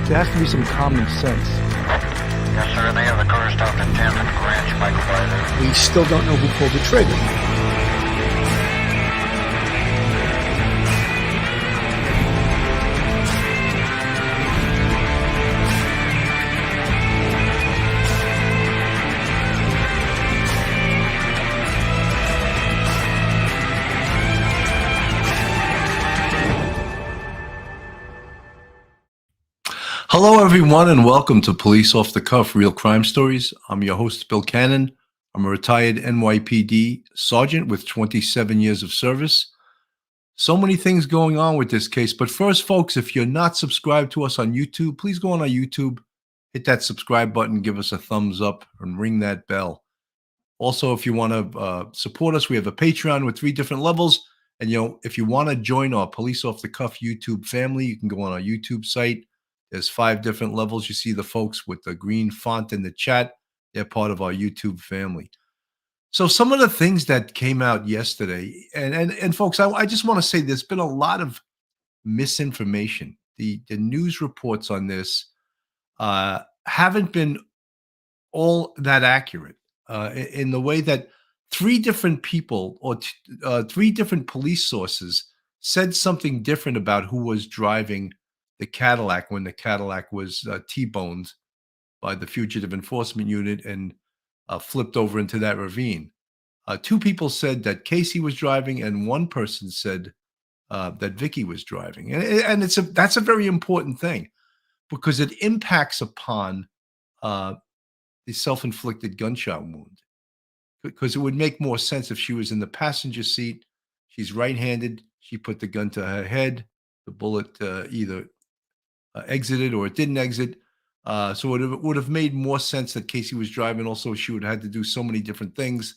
There has to be some common sense. Yes, sir. They have the car stopped at 10th and Ranch Microbizer. We still don't know who pulled the trigger. Hello, everyone, and welcome to Police Off the Cuff Real Crime Stories. I'm your host, Bill Cannon. I'm a retired NYPD sergeant with 27 years of service. So many things going on with this case. But first, folks, if you're not subscribed to us on YouTube, please go on our YouTube, hit that subscribe button, give us a thumbs up, and ring that bell. Also, if you want to support us, we have a Patreon with 3 different levels. And, if you want to join our Police Off the Cuff YouTube family, you can go on our YouTube site. There's 5 different levels. You see the folks with the green font in the chat. They're part of our YouTube family. So some of the things that came out yesterday, and folks, I just want to say there's been a lot of misinformation. The news reports on this haven't been all that accurate in the way that 3 different people or 3 different police sources said something different about who was driving the Cadillac when the Cadillac was T-boned by the fugitive enforcement unit and flipped over into that ravine. 2 people said that Casey was driving, and 1 person said that Vicky was driving. And that's a very important thing because it impacts upon the self-inflicted gunshot wound. Because it would make more sense if she was in the passenger seat. She's right-handed. She put the gun to her head. The bullet either exited or it didn't exit. So it would have made more sense that Casey was driving. Also, she would have had to do so many different things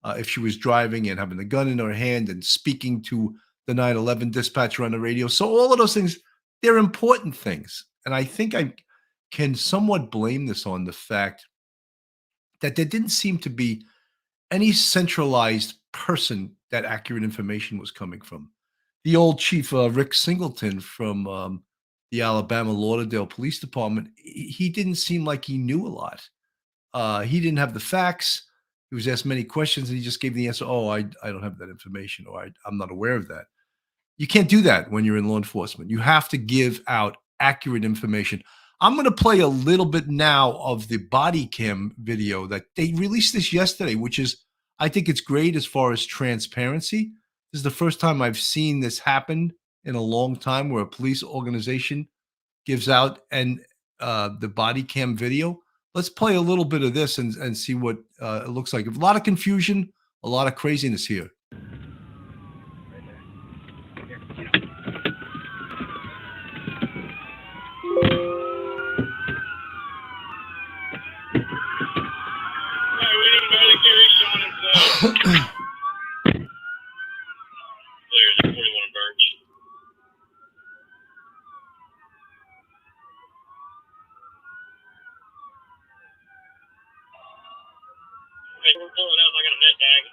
if she was driving and having the gun in her hand and speaking to the 911 dispatcher on the radio. So all of those things, they're important things. And I think I can somewhat blame this on the fact that there didn't seem to be any centralized person that accurate information was coming from. The old chief, Rick Singleton from the Alabama Lauderdale Police Department, he didn't seem like he knew a lot. He didn't have the facts. He was asked many questions, and he just gave the answer, I don't have that information, or I'm not aware of that. You can't do that when you're in law enforcement. You have to give out accurate information. I'm going to play a little bit now of the body cam video that they released this yesterday, which is, I think it's great as far as transparency. This is the first time I've seen this happen in a long time where a police organization gives out the body cam video. Let's play a little bit of this and see what it looks like. A lot of confusion, a lot of craziness here. We're pulling up. I got a med tag.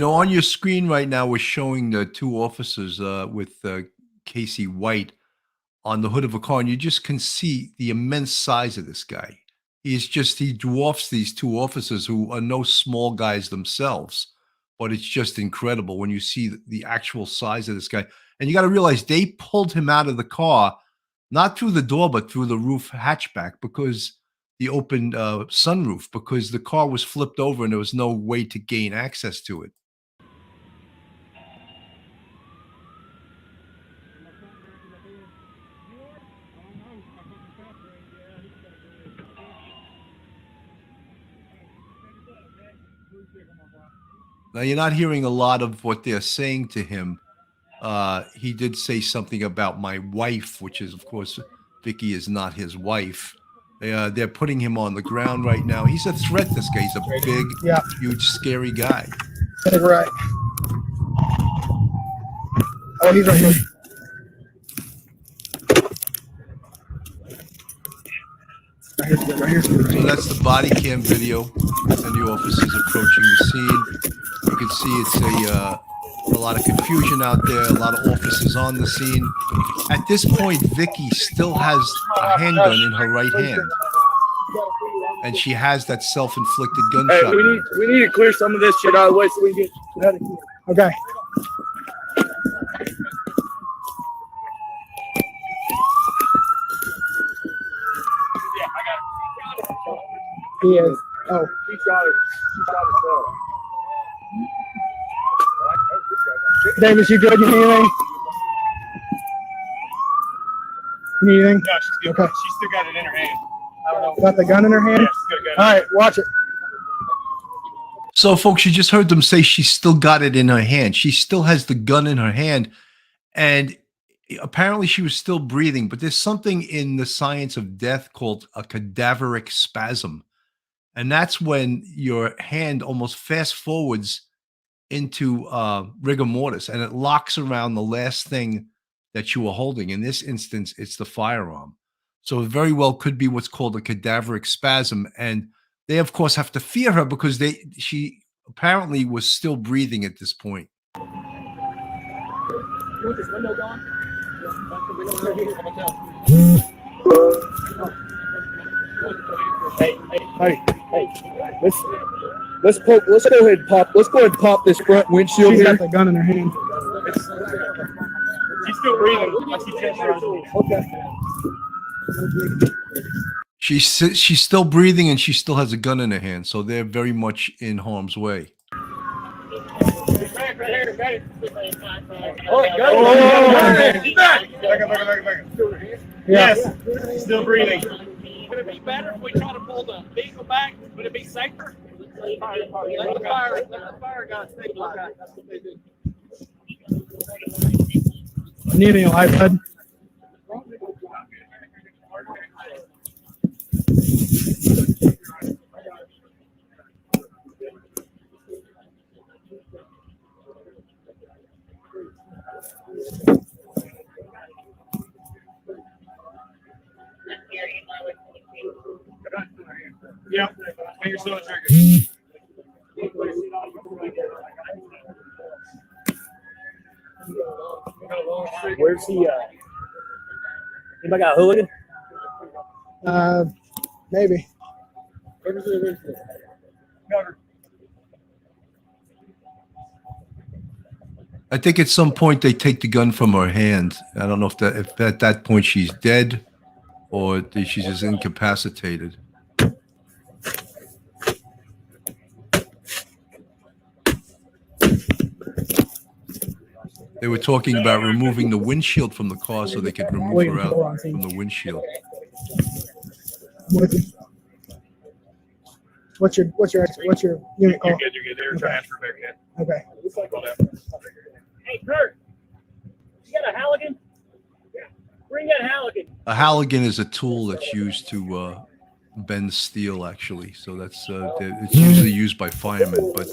On your screen right now, we're showing the 2 officers with Casey White on the hood of a car, and you just can see the immense size of this guy. He dwarfs these 2 officers who are no small guys themselves, but it's just incredible when you see the actual size of this guy. And you got to realize they pulled him out of the car, not through the door, but through the roof hatchback, because the open sunroof, because the car was flipped over and there was no way to gain access to it. Now, you're not hearing a lot of what they're saying to him. He did say something about my wife, which is, of course, Vicky is not his wife. They're putting him on the ground right now. He's a threat, this guy. He's a big, huge, scary guy. Right. Oh, he's right here. Right here. So that's the body cam video, and the officers approaching the scene. You can see it's a lot of confusion out there, a lot of officers on the scene. At this point, Vicky still has a handgun in her right hand, and she has that self-inflicted gunshot. Hey, we need to clear some of this shit out of the way so we can get out of here. Okay. He is. Oh. She shot herself. Davis, you good? You need anything? You need anything? No, she's good. Okay. She's still got it in her hand. I don't know. Got the gun in her hand? Yeah, she's got a gun. All right, watch it. So, folks, you just heard them say she still got it in her hand. She still has the gun in her hand, and apparently she was still breathing. But there's something in the science of death called a cadaveric spasm, and that's when your hand almost fast forwards into rigor mortis, and it locks around the last thing that you were holding. In this instance, it's the firearm. So it very well could be what's called a cadaveric spasm, and they, of course, have to fear her because she apparently was still breathing at this point. Hey. Let's go ahead and pop. Let's go ahead and pop this front windshield She's here. got the gun in her hand. She's still breathing. I see chest rising. Okay. She's still breathing, and she still has a gun in her hand, so they're very much in harm's way. Back. Yes, still breathing. Would it be better if we try to pull the vehicle back? Would it be safer? Let the fire guys take a look at it. That's what they do. Need any life, bud? Yep. Finger still on trigger. Where's he? Anybody got a hooligan? Maybe. I think at some point they take the gun from her hand. I don't know if at that point she's dead or she's just incapacitated. They were talking about removing the windshield from the car so they could remove her out from the windshield. What's your unit call? You're good. They're transfer back in. Okay. Hey, Kurt, you got a Halligan? Yeah. Bring that Halligan. A Halligan is a tool that's used to bend steel, actually. So that's it's usually used by firemen, but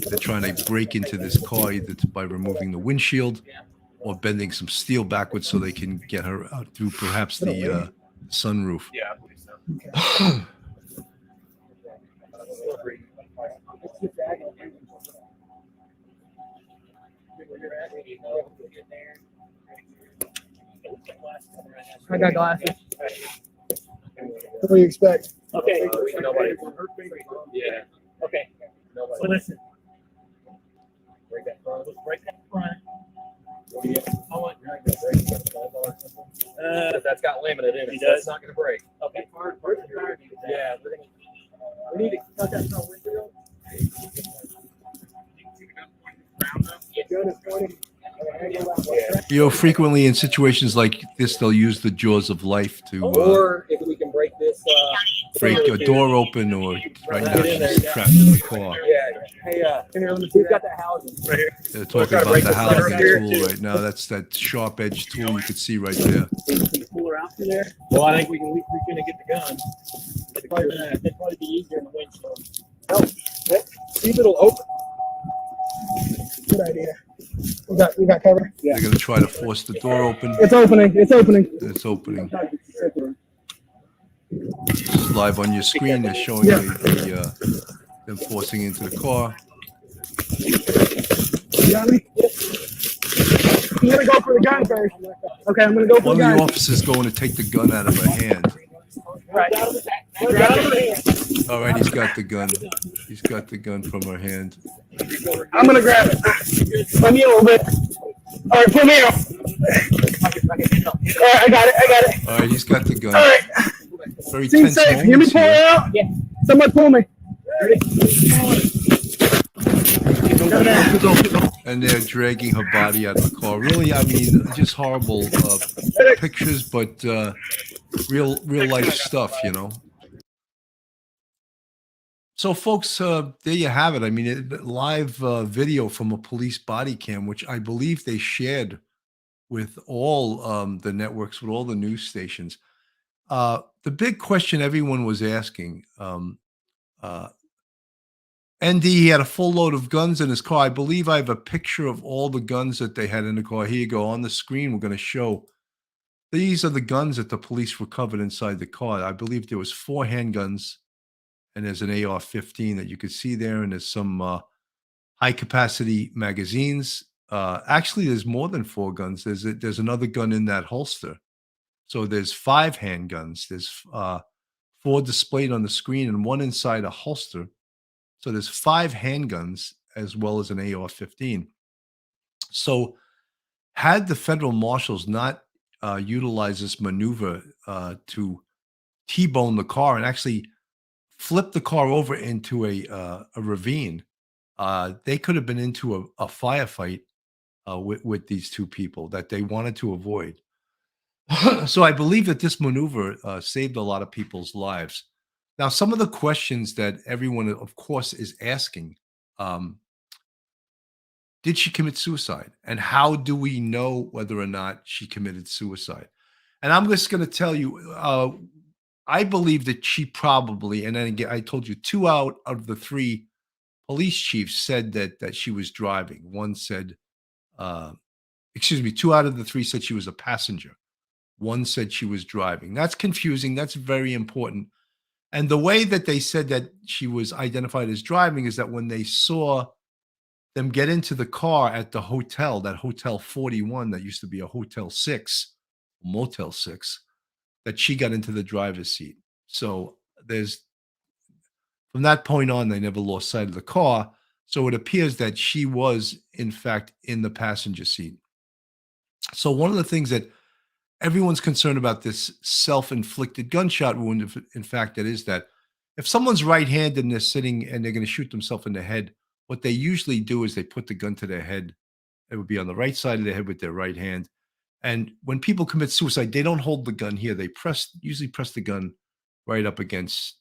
they're trying to break into this car either by removing the windshield or bending some steel backwards so they can get her out through perhaps the sunroof. Yeah, I believe so. Okay. I got glasses. What do you expect? Okay. Yeah. Okay. So listen. Break that front. Let's break that front. That's got laminate in it. So it's not going to break. Okay. Yeah. We need to cut that front windshield. You know, frequently in situations like this, they'll use the jaws of life to Or if we can break this, break a door open, or right now she's trapped in the car. Yeah. Hey, We've got that housing right here. They're talking about the housing tool right now. That's that sharp edge tool you can see right there. Pull her out through there. Well, I think we can get the gun. It'd probably be easier in the windshield. See if it'll open. Good idea. We got cover. They're going to try to force the door open. It's opening. It's opening. It's opening. It's live on your screen. They're showing you them forcing into the car. You got me? I'm gonna go for the gun first. Okay, I'm gonna go for One the of the gun. officers going to take the gun out of her hand. Right. All right, he's got the gun. He's got the gun from her hand. I'm gonna grab it. Let me a little bit. All right, pull me out. All right, I got it. All right, he's got the gun. All right. Very Seems tense safe. Hear me moments pull here. it out? Yeah. Someone pull me. And they're dragging her body out of the car. Really, I mean, just horrible pictures, but real life stuff, you know. So, folks, there you have it. I mean, live video from a police body cam, which I believe they shared with all the networks, with all the news stations. The big question everyone was asking, ND, he had a full load of guns in his car. I believe I have a picture of all the guns that they had in the car. Here you go. On the screen, we're going to show. These are the guns that the police recovered inside the car. I believe there was 4 handguns, and there's an AR-15 that you could see there, and there's some high-capacity magazines. Actually, there's more than 4 guns. There's another gun in that holster. So there's 5 handguns. There's 4 displayed on the screen and 1 inside a holster. So there's 5 handguns as well as an AR-15. So had the federal marshals not utilized this maneuver to T-bone the car and actually flip the car over into a ravine, they could have been into a firefight with these 2 people that they wanted to avoid. So I believe that this maneuver saved a lot of people's lives. Now, some of the questions that everyone, of course, is asking, did she commit suicide? And how do we know whether or not she committed suicide? And I'm just going to tell you, I believe that she probably, and then again, I told you 2 out of the 3 police chiefs said that she was driving. One said, 2 out of the 3 said she was a passenger. One said she was driving. That's confusing. That's very important. And the way that they said that she was identified as driving is that when they saw them get into the car at the hotel, that Hotel 41 that used to be a Hotel 6, Motel 6, that she got into the driver's seat. So from that point on, they never lost sight of the car. So it appears that she was, in fact, in the passenger seat. So one of the things that everyone's concerned about this self-inflicted gunshot wound, if in fact it is that. If someone's right-handed and they're sitting and they're going to shoot themselves in the head, what they usually do is they put the gun to their head. It would be on the right side of their head with their right hand. And when people commit suicide, they don't hold the gun here. They usually press the gun right up against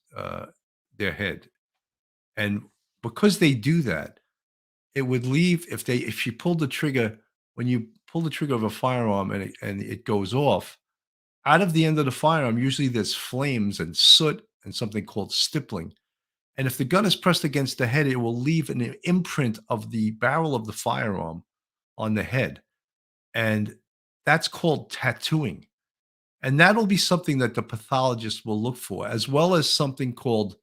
their head. And because they do that, it would leave, if she pulled the trigger, when you pull the trigger of a firearm and it goes off, out of the end of the firearm, usually there's flames and soot and something called stippling. And if the gun is pressed against the head, it will leave an imprint of the barrel of the firearm on the head. And that's called tattooing. And that'll be something that the pathologist will look for, as well as something called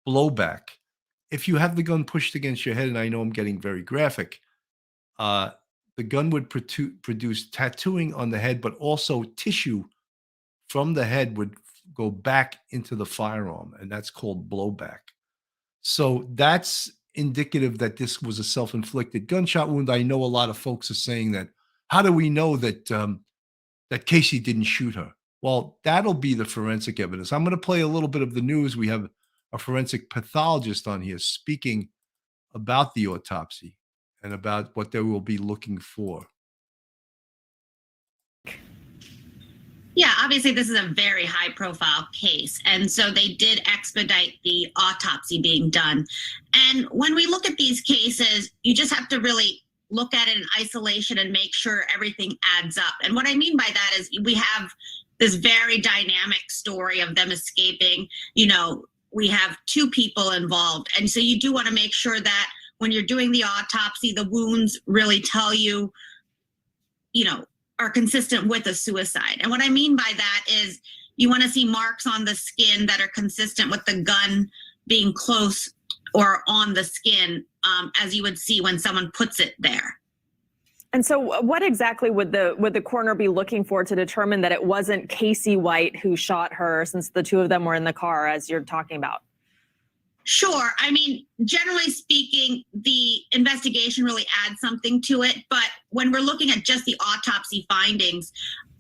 blowback. If you have the gun pushed against your head, and I know I'm getting very graphic, the gun would produce tattooing on the head, but also tissue from the head would go back into the firearm, and that's called blowback. So that's indicative that this was a self-inflicted gunshot wound. I know a lot of folks are saying that, how do we know that that Casey didn't shoot her? Well, that'll be the forensic evidence. I'm going to play a little bit of the news. We have a forensic pathologist on here speaking about the autopsy and about what they will be looking for. Yeah, obviously this is a very high profile case. And so they did expedite the autopsy being done. And when we look at these cases, you just have to really look at it in isolation and make sure everything adds up. And what I mean by that is we have this very dynamic story of them escaping. You know, we have two people involved. And so you do want to make sure that when you're doing the autopsy, the wounds really tell you, you know, are consistent with a suicide. And what I mean by that is you want to see marks on the skin that are consistent with the gun being close or on the skin, as you would see when someone puts it there. And so what exactly would the coroner be looking for to determine that it wasn't Casey White who shot her, since the two of them were in the car, as you're talking about? Sure. I mean, generally speaking, the investigation really adds something to it. But when we're looking at just the autopsy findings,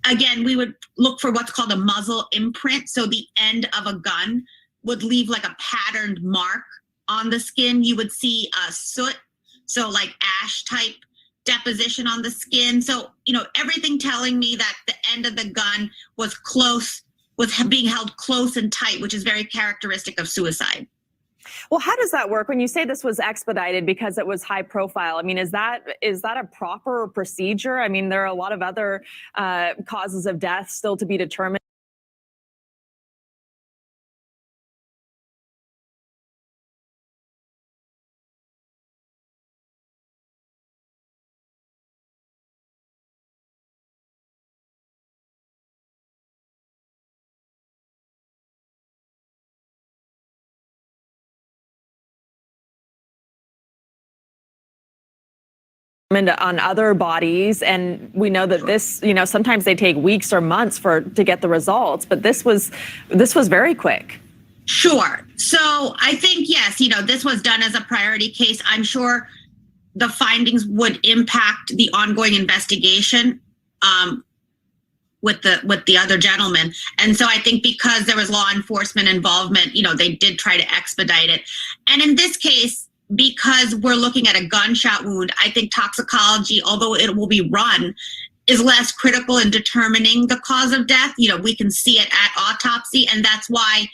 again, we would look for what's called a muzzle imprint. So the end of a gun would leave like a patterned mark on the skin. You would see a soot, so like ash type deposition on the skin. So, you know, everything telling me that the end of the gun was close, was being held close and tight, which is very characteristic of suicide. Well, how does that work when you say this was expedited because it was high profile? I mean, is that a proper procedure? I mean, there are a lot of other causes of death still to be determined. On other bodies, and we know that this, you know, sometimes they take weeks or months to get the results, but this was very quick. Sure. So I think, yes, you know, this was done as a priority case. I'm sure the findings would impact the ongoing investigation with the other gentleman. And so I think because there was law enforcement involvement, you know, they did try to expedite it. And in this case, because we're looking at a gunshot wound, I think toxicology, although it will be run, is less critical in determining the cause of death. You know, we can see it at autopsy, and that's why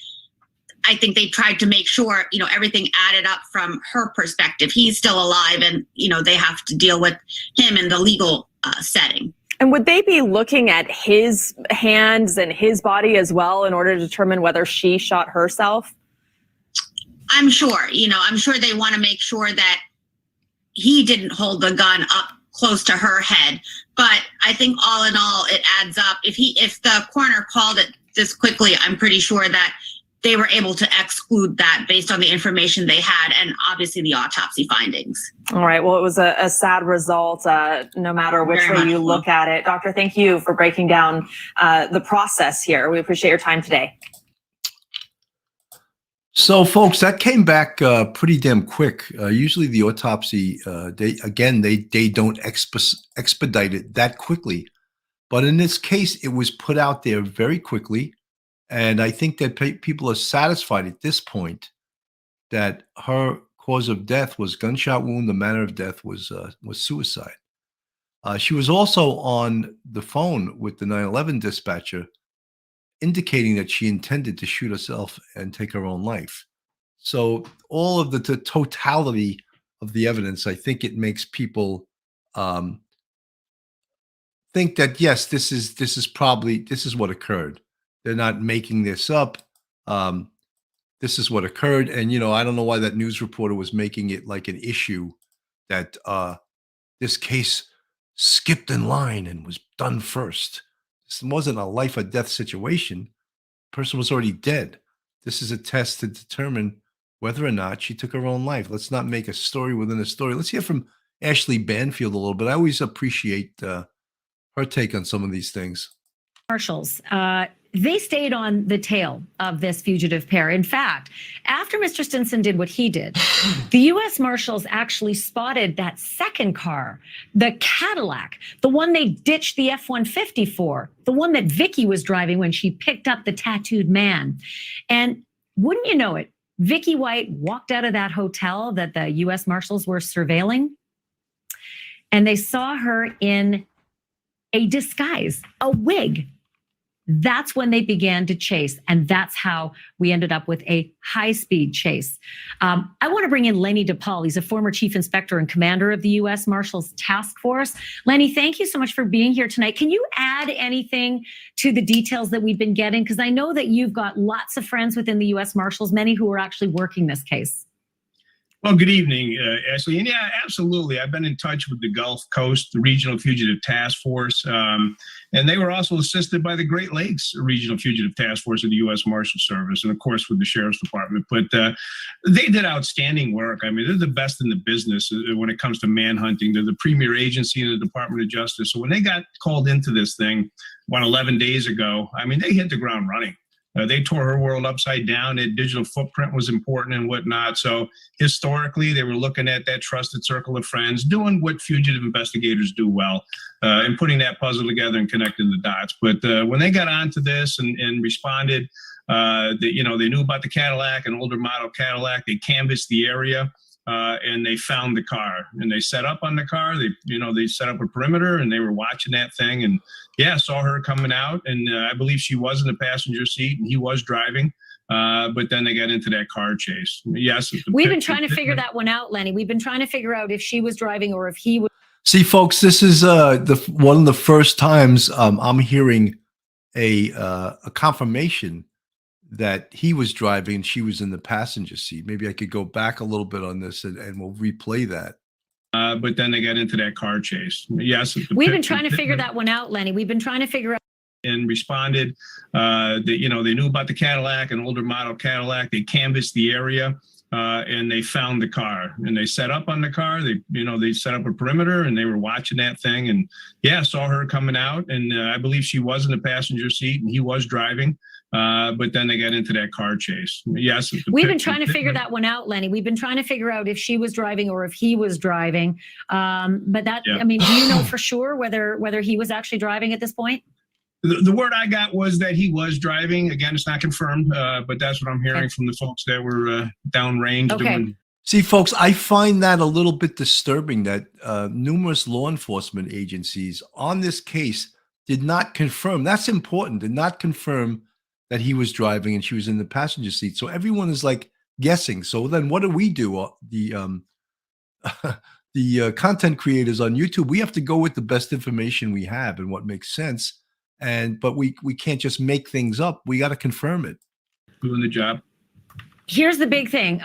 I think they tried to make sure, you know, everything added up from her perspective. He's still alive, and, you know, they have to deal with him in the legal setting. And would they be looking at his hands and his body as well in order to determine whether she shot herself? I'm sure, you know, I'm sure they want to make sure that he didn't hold the gun up close to her head. But I think all in all, it adds up. If the coroner called it this quickly, I'm pretty sure that they were able to exclude that based on the information they had and obviously the autopsy findings. All right. Well, it was a sad result, no matter which way you look at it. Doctor, thank you for breaking down the process here. We appreciate your time today. So, folks, that came back pretty damn quick. Usually the autopsy, they don't expedite it that quickly. But in this case, it was put out there very quickly. And I think that people are satisfied at this point that her cause of death was gunshot wound. The manner of death was suicide. She was also on the phone with the 9/11 dispatcher, indicating that she intended to shoot herself and take her own life. So all of the totality of the evidence, I think it makes people think that, yes, this is what occurred. They're not making this up. This is what occurred. And, you know, I don't know why that news reporter was making it like an issue that this case skipped in line and was done first. This wasn't a life or death situation. The person was already dead. This is a test to determine whether or not she took her own life. Let's not make a story within a story. Let's hear from Ashley Banfield a little bit. I always appreciate her take on some of these things. Marshals, they stayed on the tail of this fugitive pair. In fact, after Mr. Stinson did what he did, the U.S. Marshals actually spotted that second car, the Cadillac, the one they ditched the F-150 for, the one that Vicky was driving when she picked up the tattooed man. And wouldn't you know it, Vicky White walked out of that hotel that the U.S. Marshals were surveilling, and they saw her in a disguise, a wig. That's when they began to chase. And that's how we ended up with a high-speed chase. I want to bring in Lenny DePaul. He's a former chief inspector and commander of the U.S. Marshals Task Force. Lenny, thank you so much for being here tonight. Can you add anything to the details that we've been getting? Because I know that you've got lots of friends within the U.S. Marshals, many who are actually working this case. Well, good evening, Ashley. And yeah, absolutely. I've been in touch with the Gulf Coast, the Regional Fugitive Task Force, and they were also assisted by the Great Lakes Regional Fugitive Task Force of the U.S. Marshal Service, and of course with the Sheriff's Department. But they did outstanding work. I mean, they're the best in the business when it comes to manhunting. They're the premier agency in the Department of Justice. So when they got called into this thing, 11 days ago, I mean, they hit the ground running. They tore her world upside down. Their digital footprint was important and whatnot. So historically, they were looking at that trusted circle of friends, doing what fugitive investigators do well, and putting that puzzle together and connecting the dots. But when they got onto this and responded, they knew about the Cadillac, an older model Cadillac. They canvassed the area. And they found the car, and they set up on the car. They set up a perimeter, and they were watching that thing, and saw her coming out. And I believe she was in the passenger seat, and he was driving. But then they got into that car chase. Yes, we've been trying to figure that one out, Lenny. We've been trying to figure out if she was driving or if he was. See, folks, this is one of the first times I'm hearing a confirmation that he was driving and she was in the passenger seat. Maybe I could go back a little bit on this and we'll replay that. But then they got into that car chase. Yes. We've been trying to figure that one out, Lenny. We've been trying to figure out. And responded, they knew about the Cadillac, an older model Cadillac. They canvassed the area, and they found the car, and they set up on the car. They set up a perimeter, and they were watching that thing, and saw her coming out. And I believe she was in the passenger seat, and he was driving. But then they got into that car chase. Yes. We've been trying to figure that one out, Lenny. We've been trying to figure out if she was driving or if he was driving. But that, I mean, do you know for sure whether he was actually driving at this point? The word I got was that he was driving. Again, it's not confirmed, but that's what I'm hearing from the folks that were downrange doing. See, folks, I find that a little bit disturbing that numerous law enforcement agencies on this case did not confirm. That's important. Did not confirm that he was driving and she was in the passenger seat. So everyone is like guessing. So then what do we do? The content creators on YouTube, we have to go with the best information we have and what makes sense. But we can't just make things up. We got to confirm it. Doing the job. Here's the big thing.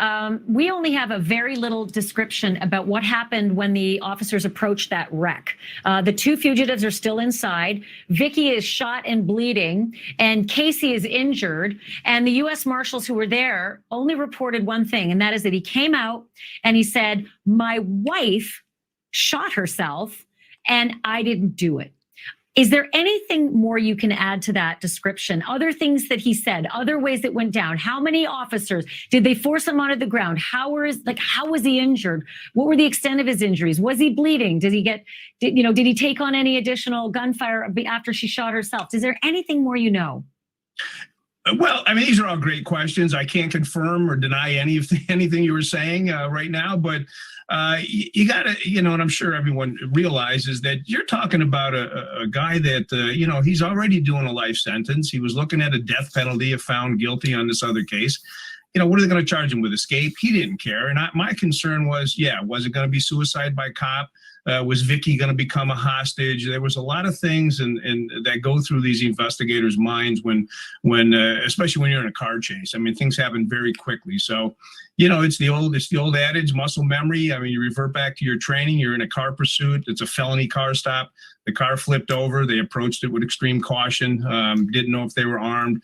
We only have a very little description about what happened when the officers approached that wreck. The two fugitives are still inside. Vicky is shot and bleeding, and Casey is injured. And the U.S. Marshals who were there only reported one thing, and that is that he came out and he said, "My wife shot herself, and I didn't do it." Is there anything more you can add to that description? Other things that he said, other ways it went down? How many officers? Did they force him onto the ground? How was he injured? What were the extent of his injuries? Was he bleeding? Did he take on any additional gunfire after she shot herself? Is there anything more you know? Well, I mean, these are all great questions. I can't confirm or deny anything you were saying right now, but you got to, and I'm sure everyone realizes that you're talking about a guy that, he's already doing a life sentence. He was looking at a death penalty if found guilty on this other case. What are they going to charge him with? Escape? He didn't care. And my concern was, was it going to be suicide by cop? Was Vicky going to become a hostage? There was a lot of things and that go through these investigators' minds when especially when you're in a car chase. I mean, things happen very quickly. So, it's the old adage, muscle memory. I mean, you revert back to your training. You're in a car pursuit. It's a felony car stop. The car flipped over. They approached it with extreme caution. Didn't know if they were armed.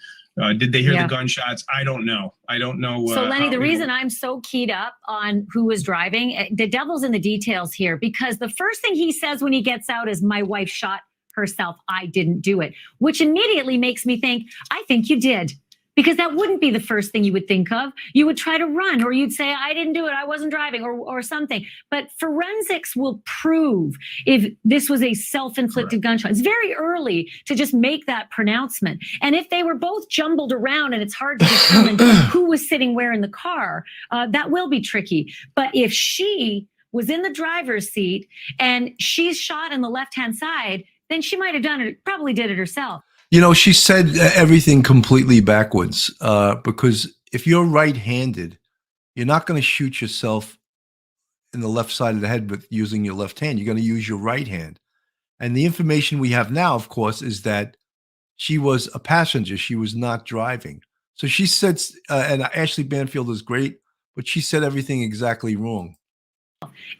Did they hear the gunshots? I don't know. So Lenny, the reason I'm so keyed up on who was driving, the devil's in the details here, because the first thing he says when he gets out is, "My wife shot herself. I didn't do it," which immediately makes me think, I think you did. Because that wouldn't be the first thing you would think of. You would try to run, or you'd say, "I didn't do it. I wasn't driving," or something. But forensics will prove if this was a self-inflicted gunshot. It's very early to just make that pronouncement. And if they were both jumbled around and it's hard to determine who was sitting where in the car, that will be tricky. But if she was in the driver's seat and she's shot in the left-hand side, then she might have done it, probably did it herself. You know, she said everything completely backwards because if you're right-handed, you're not going to shoot yourself in the left side of the head with using your left hand. You're going to use your right hand. And the information we have now, of course, is that she was a passenger. She was not driving. So she said, and Ashley Banfield is great, but she said everything exactly wrong.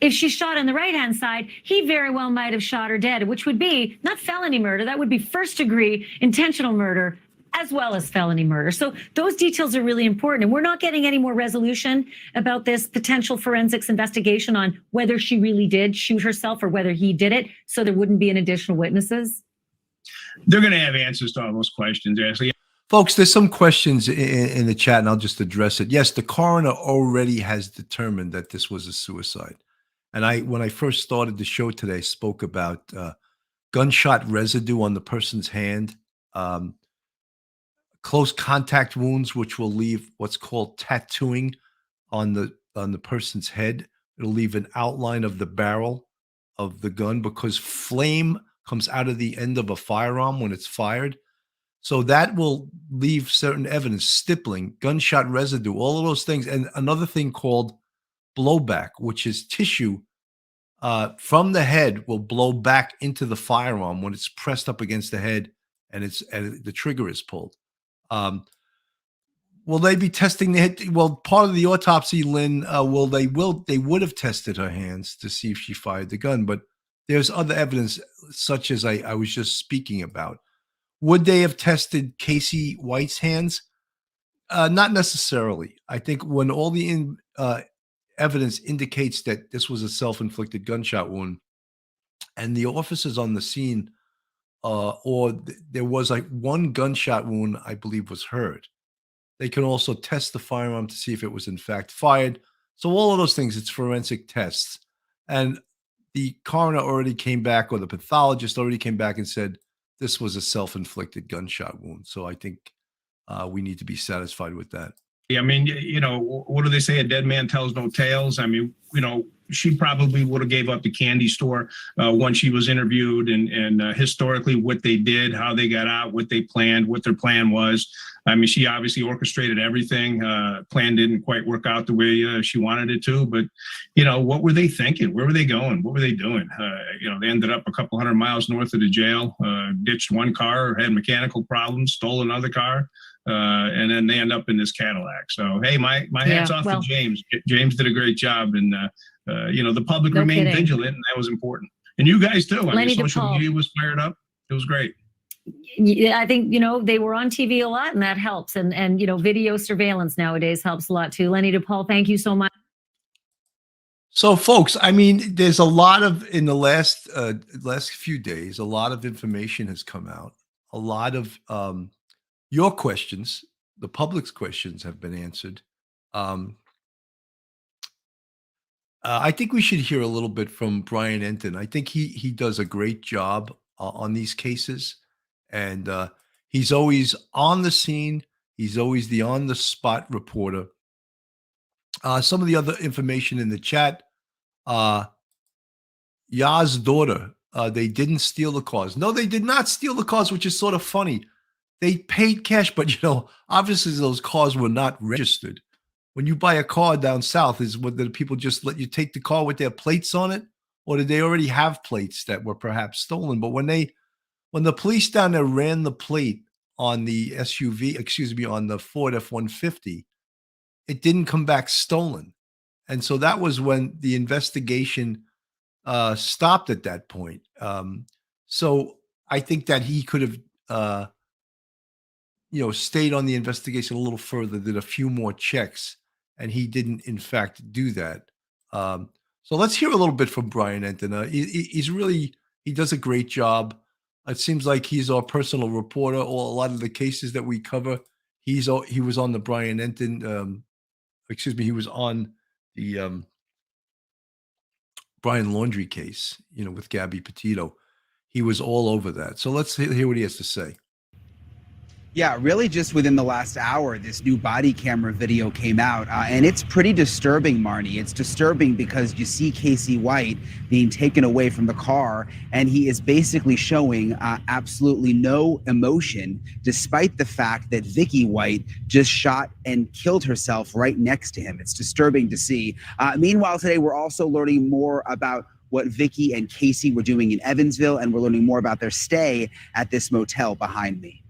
If she shot on the right-hand side, he very well might have shot her dead, which would be not felony murder. That would be first-degree intentional murder as well as felony murder. So those details are really important. And we're not getting any more resolution about this potential forensics investigation on whether she really did shoot herself or whether he did it, so there wouldn't be an additional witnesses. They're going to have answers to all those questions, Ashley. Folks, there's some questions in the chat, and I'll just address it. Yes, the coroner already has determined that this was a suicide. And when I first started the show today, spoke about gunshot residue on the person's hand, close contact wounds, which will leave what's called tattooing on the person's head. It'll leave an outline of the barrel of the gun because flame comes out of the end of a firearm when it's fired. So that will leave certain evidence, stippling, gunshot residue, all of those things. And another thing called blowback, which is tissue from the head will blow back into the firearm when it's pressed up against the head and the trigger is pulled. Will they be testing the head? Well, part of the autopsy, Lynn, they would have tested her hands to see if she fired the gun, but there's other evidence such as I was just speaking about. Would they have tested Casey White's hands? Not necessarily. I think when all the evidence indicates that this was a self-inflicted gunshot wound and the officers on the scene, there was like one gunshot wound, I believe, was heard. They can also test the firearm to see if it was in fact fired. So all of those things, it's forensic tests. And the coroner already came back, or the pathologist already came back and said, this was a self-inflicted gunshot wound. So I think we need to be satisfied with that. I mean, what do they say? A dead man tells no tales. I mean, she probably would have gave up the candy store once she was interviewed and historically what they did, how they got out, what they planned, what their plan was. I mean, she obviously orchestrated everything. Plan didn't quite work out the way she wanted it to, but, what were they thinking? Where were they going? What were they doing? They ended up a couple 100 miles north of the jail, ditched one car, had mechanical problems, stole another car. And then they end up in this Cadillac. So, hey, my hat's off to James. James did a great job. And, the public remained vigilant, and that was important. And you guys too. I mean, social media was fired up. It was great. Yeah, I think, they were on TV a lot, and that helps. And video surveillance nowadays helps a lot too. Lenny DePaul, thank you so much. So, folks, I mean, there's a lot in the last few days, a lot of information has come out. A lot of your questions, the public's questions, have been answered. I think we should hear a little bit from Brian Enton. I think he does a great job on these cases, and he's always on the scene. He's always the on-the-spot reporter. Some of the other information in the chat, Ya's daughter, they didn't steal the cars. No, they did not steal the cars, which is sort of funny. They paid cash, but obviously those cars were not registered. When you buy a car down south, is what the people just let you take the car with their plates on it, or did they already have plates that were perhaps stolen? But when the police down there ran the plate on the on the Ford F-150, it didn't come back stolen, and so that was when the investigation stopped at that point. So I think that he could have. Stayed on the investigation a little further, did a few more checks, and he didn't, in fact, do that. So let's hear a little bit from Brian Enton. He does a great job. It seems like he's our personal reporter. A lot of the cases that we cover, he was on the Brian Enton. He was on the Brian Laundrie case, with Gabby Petito. He was all over that. So let's hear what he has to say. Yeah, really just within the last hour, this new body camera video came out, and it's pretty disturbing, Marnie. It's disturbing because you see Casey White being taken away from the car, and he is basically showing absolutely no emotion, despite the fact that Vicky White just shot and killed herself right next to him. It's disturbing to see. Meanwhile, today we're also learning more about what Vicky and Casey were doing in Evansville, and we're learning more about their stay at this motel behind me.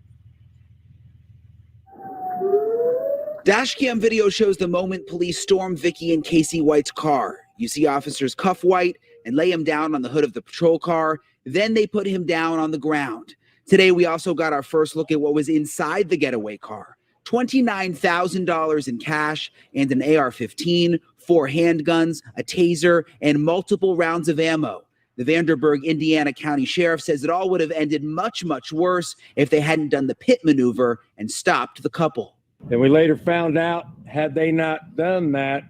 Dashcam video shows the moment police storm Vicky and Casey White's car. You see officers cuff White and lay him down on the hood of the patrol car. Then they put him down on the ground. Today, we also got our first look at what was inside the getaway car. $29,000 in cash and an AR-15, 4 handguns, a taser, and multiple rounds of ammo. The Vanderburgh, Indiana County Sheriff says it all would have ended much, much worse if they hadn't done the pit maneuver and stopped the couple. And we later found out, had they not done that,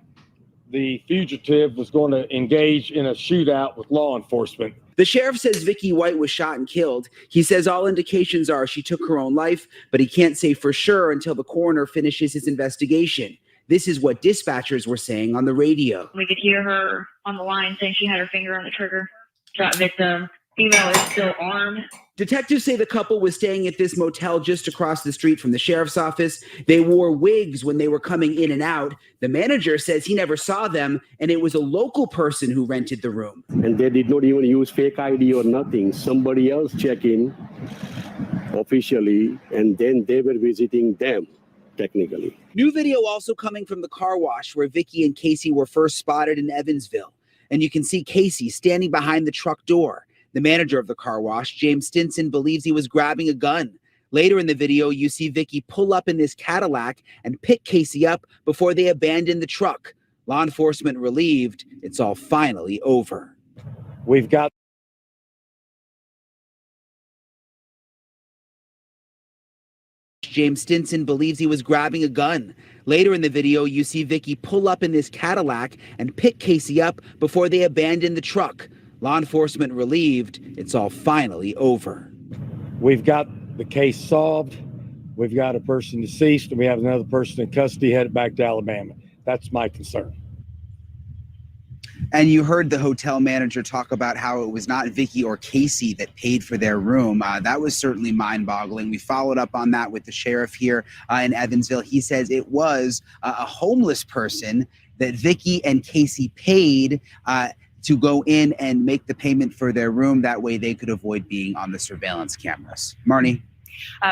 the fugitive was going to engage in a shootout with law enforcement. The sheriff says Vicky White was shot and killed. He says all indications are she took her own life, but he can't say for sure until the coroner finishes his investigation. This is what dispatchers were saying on the radio. We could hear her on the line saying she had her finger on the trigger. Shot victim. Female is still armed. Detectives say the couple was staying at this motel just across the street from the sheriff's office. They wore wigs when they were coming in and out. The manager says he never saw them, and it was a local person who rented the room. And they did not even use fake ID or nothing. Somebody else checked in officially, and then they were visiting them, technically. New video also coming from the car wash where Vicky and Casey were first spotted in Evansville. And you can see Casey standing behind the truck door. The manager of the car wash, James Stinson, believes he was grabbing a gun. Later in the video, you see Vicky pull up in this Cadillac and pick Casey up before they abandon the truck. Law enforcement relieved it's all finally over. We've got James Stinson believes he was grabbing a gun. Later in the video, you see Vicky pull up in this Cadillac and pick Casey up before they abandon the truck. Law enforcement relieved it's all finally over. We've got the case solved. We've got a person deceased, and we have another person in custody headed back to Alabama. That's my concern. And you heard the hotel manager talk about how it was not Vicky or Casey that paid for their room. That was certainly mind-boggling. We followed up on that with the sheriff here in Evansville. He says it was a homeless person that Vicky and Casey paid to go in and make the payment for their room. That way they could avoid being on the surveillance cameras. Marnie?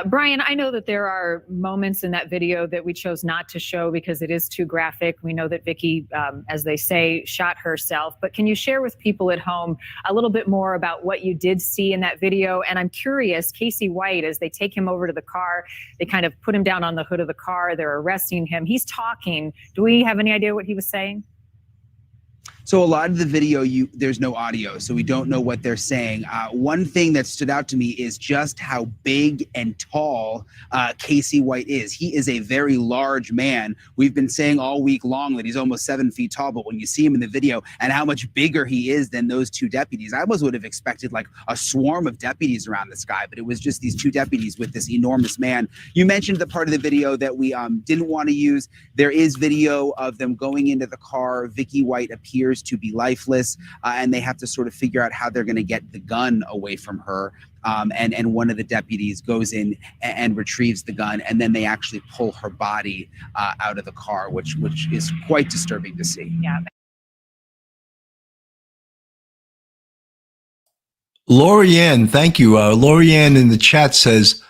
Brian, I know that there are moments in that video that we chose not to show because it is too graphic. We know that Vicky, as they say, shot herself. But can you share with people at home a little bit more about what you did see in that video? And I'm curious, Casey White, as they take him over to the car, they kind of put him down on the hood of the car. They're arresting him. He's talking. Do we have any idea what he was saying? So a lot of the video, there's no audio, so we don't know what they're saying. One thing that stood out to me is just how big and tall Casey White is. He is a very large man. We've been saying all week long that he's almost 7 feet tall, but when you see him in the video and how much bigger he is than those two deputies, I almost would have expected like a swarm of deputies around this guy, but it was just these two deputies with this enormous man. You mentioned the part of the video that we didn't want to use. There is video of them going into the car. Vicky White appears to be lifeless, and they have to sort of figure out how they're going to get the gun away from her. And one of the deputies goes in and retrieves the gun, and then they actually pull her body out of the car, which is quite disturbing to see. Yeah. Lorianne, thank you. Lorianne in the chat says,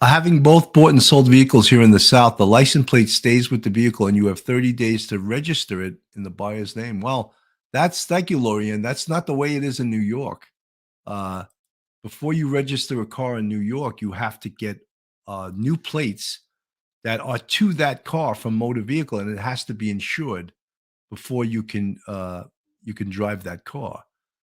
having both bought and sold vehicles here in the South, the license plate stays with the vehicle and you have 30 days to register it in the buyer's name. Well, thank you, Lorianne. That's not the way it is in New York. Before you register a car in New York, you have to get new plates that are to that car from motor vehicle, and it has to be insured before you can drive that car.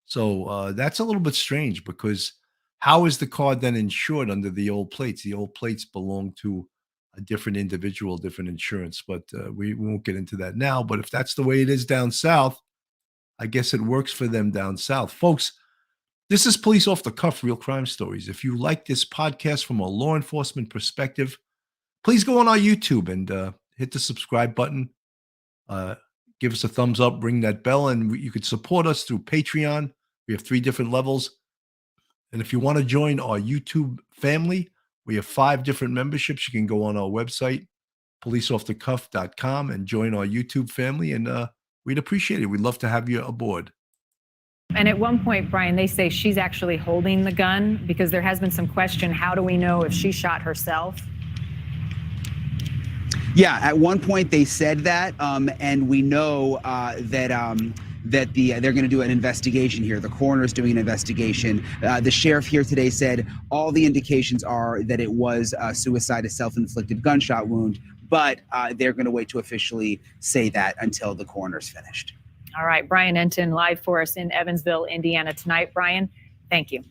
So that's a little bit strange, because how is the car then insured under the old plates? The old plates belong to a different individual, different insurance, but we won't get into that now. But if that's the way it is down south, I guess it works for them down south. Folks, this is Police Off the Cuff, Real Crime Stories. If you like this podcast from a law enforcement perspective, please go on our YouTube and hit the subscribe button. Give us a thumbs up, ring that bell, and you could support us through Patreon. We have 3 different levels. And if you want to join our YouTube family, we have 5 different memberships. You can go on our website, policeoffthecuff.com, and join our YouTube family. And we'd appreciate it. We'd love to have you aboard. And at one point, Brian, they say she's actually holding the gun because there has been some question. How do we know if she shot herself? Yeah, at one point they said that, and we know that they're going to do an investigation here. The coroner's doing an investigation. The sheriff here today said all the indications are that it was suicide, a self-inflicted gunshot wound, but they're going to wait to officially say that until the coroner's finished. All right, Brian Enton live for us in Evansville, Indiana tonight. Brian, thank you.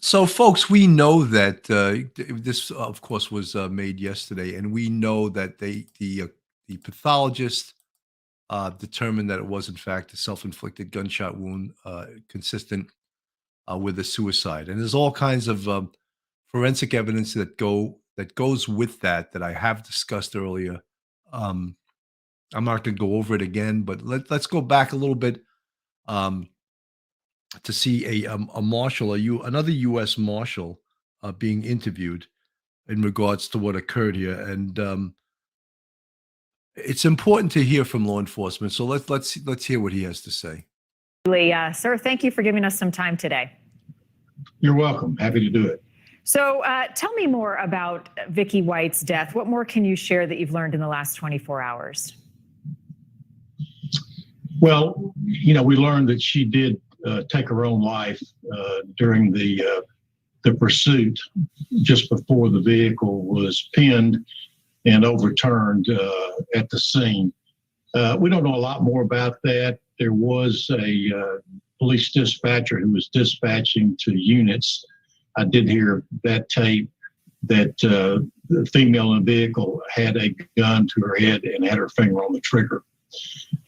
So, folks, we know that this, of course, was made yesterday, and we know that the pathologist determined that it was, in fact, a self-inflicted gunshot wound consistent with a suicide. And there's all kinds of forensic evidence that goes with that I have discussed earlier. I'm not going to go over it again, but let's go back a little bit. To see a marshal, another U.S. marshal being interviewed in regards to what occurred here. And it's important to hear from law enforcement. So let's hear what he has to say. Sir, thank you for giving us some time today. You're welcome. Happy to do it. So tell me more about Vicky White's death. What more can you share that you've learned in the last 24 hours? Well, we learned that she did take her own life during the pursuit just before the vehicle was pinned and overturned at the scene. We don't know a lot more about that. There was a police dispatcher who was dispatching to units. I did hear that tape that the female in the vehicle had a gun to her head and had her finger on the trigger.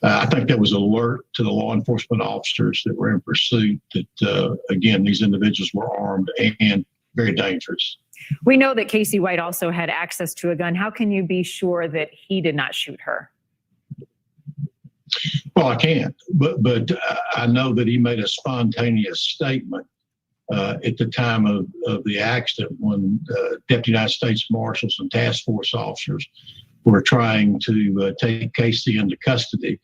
I think that was alert to the law enforcement officers that were in pursuit that, again, these individuals were armed and very dangerous. We know that Casey White also had access to a gun. How can you be sure that he did not shoot her? Well, I can't, but I know that he made a spontaneous statement at the time of the accident when Deputy United States Marshals and task force officers were trying to take Casey into custody.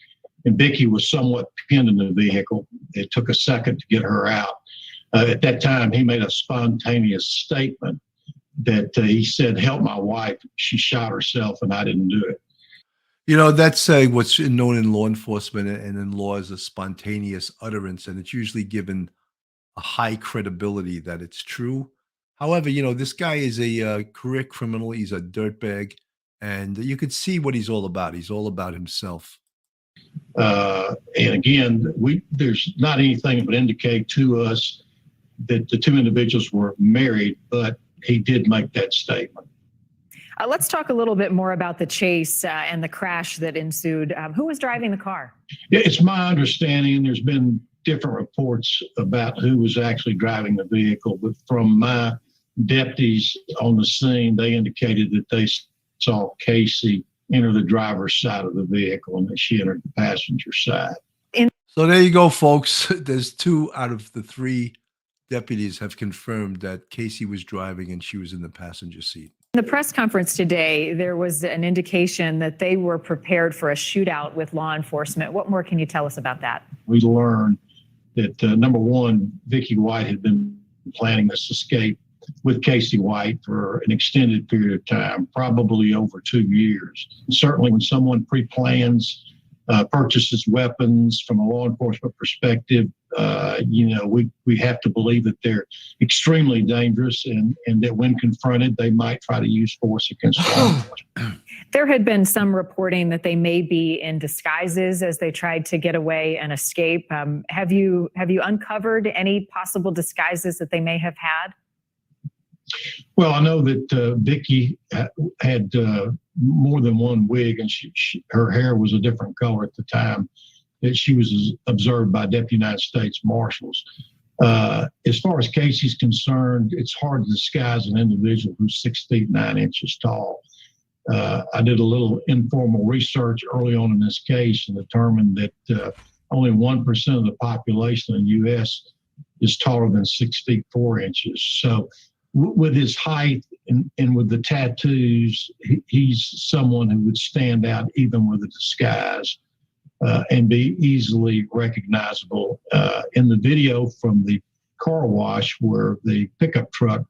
And Vicky was somewhat pinned in the vehicle. It took a second to get her out. At that time, he made a spontaneous statement that he said, "Help my wife. She shot herself and I didn't do it." That's what's known in law enforcement and in law as a spontaneous utterance, and it's usually given a high credibility that it's true. However, this guy is a career criminal. He's a dirtbag. And you could see what he's all about. He's all about himself. And again, there's not anything that would indicate to us that the two individuals were married, but he did make that statement. Let's talk a little bit more about the chase and the crash that ensued. Who was driving the car? Yeah, it's my understanding, and there's been different reports about who was actually driving the vehicle, but from my deputies on the scene, they indicated that they saw Casey enter the driver's side of the vehicle and that she entered the passenger side. So there you go, folks. There's 2 out of the 3 deputies have confirmed that Casey was driving and she was in the passenger seat. In the press conference today, there was an indication that they were prepared for a shootout with law enforcement. What more can you tell us about that? We learned that, number one, Vicky White had been planning this escape with Casey White for an extended period of time, probably over 2 years. And certainly when someone pre-plans, purchases weapons from a law enforcement perspective, we have to believe that they're extremely dangerous and that when confronted, they might try to use force against law enforcement. There had been some reporting that they may be in disguises as they tried to get away and escape. Have you uncovered any possible disguises that they may have had? Well, I know that Vicky had more than one wig, and her hair was a different color at the time that she was observed by Deputy United States Marshals. As far as Casey's concerned, it's hard to disguise an individual who's 6 feet 9 inches tall. I did a little informal research early on in this case and determined that only 1% of the population in the U.S. is taller than 6 feet 4 inches. So with his height and with the tattoos, he's someone who would stand out even with a disguise and be easily recognizable. In the video from the car wash where the pickup truck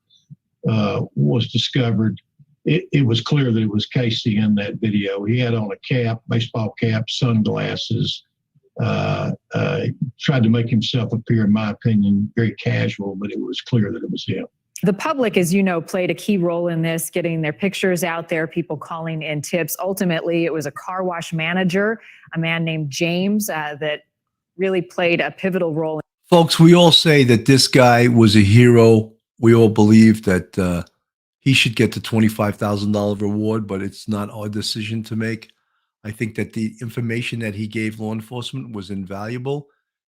was discovered, it was clear that it was Casey in that video. He had on a cap, baseball cap, sunglasses, tried to make himself appear, in my opinion, very casual, but it was clear that it was him. The public, as you know, played a key role in this, getting their pictures out there, people calling in tips. Ultimately, it was a car wash manager, a man named James, that really played a pivotal role. Folks, we all say that this guy was a hero. We all believe that he should get the $25,000 reward, but it's not our decision to make. I think that the information that he gave law enforcement was invaluable,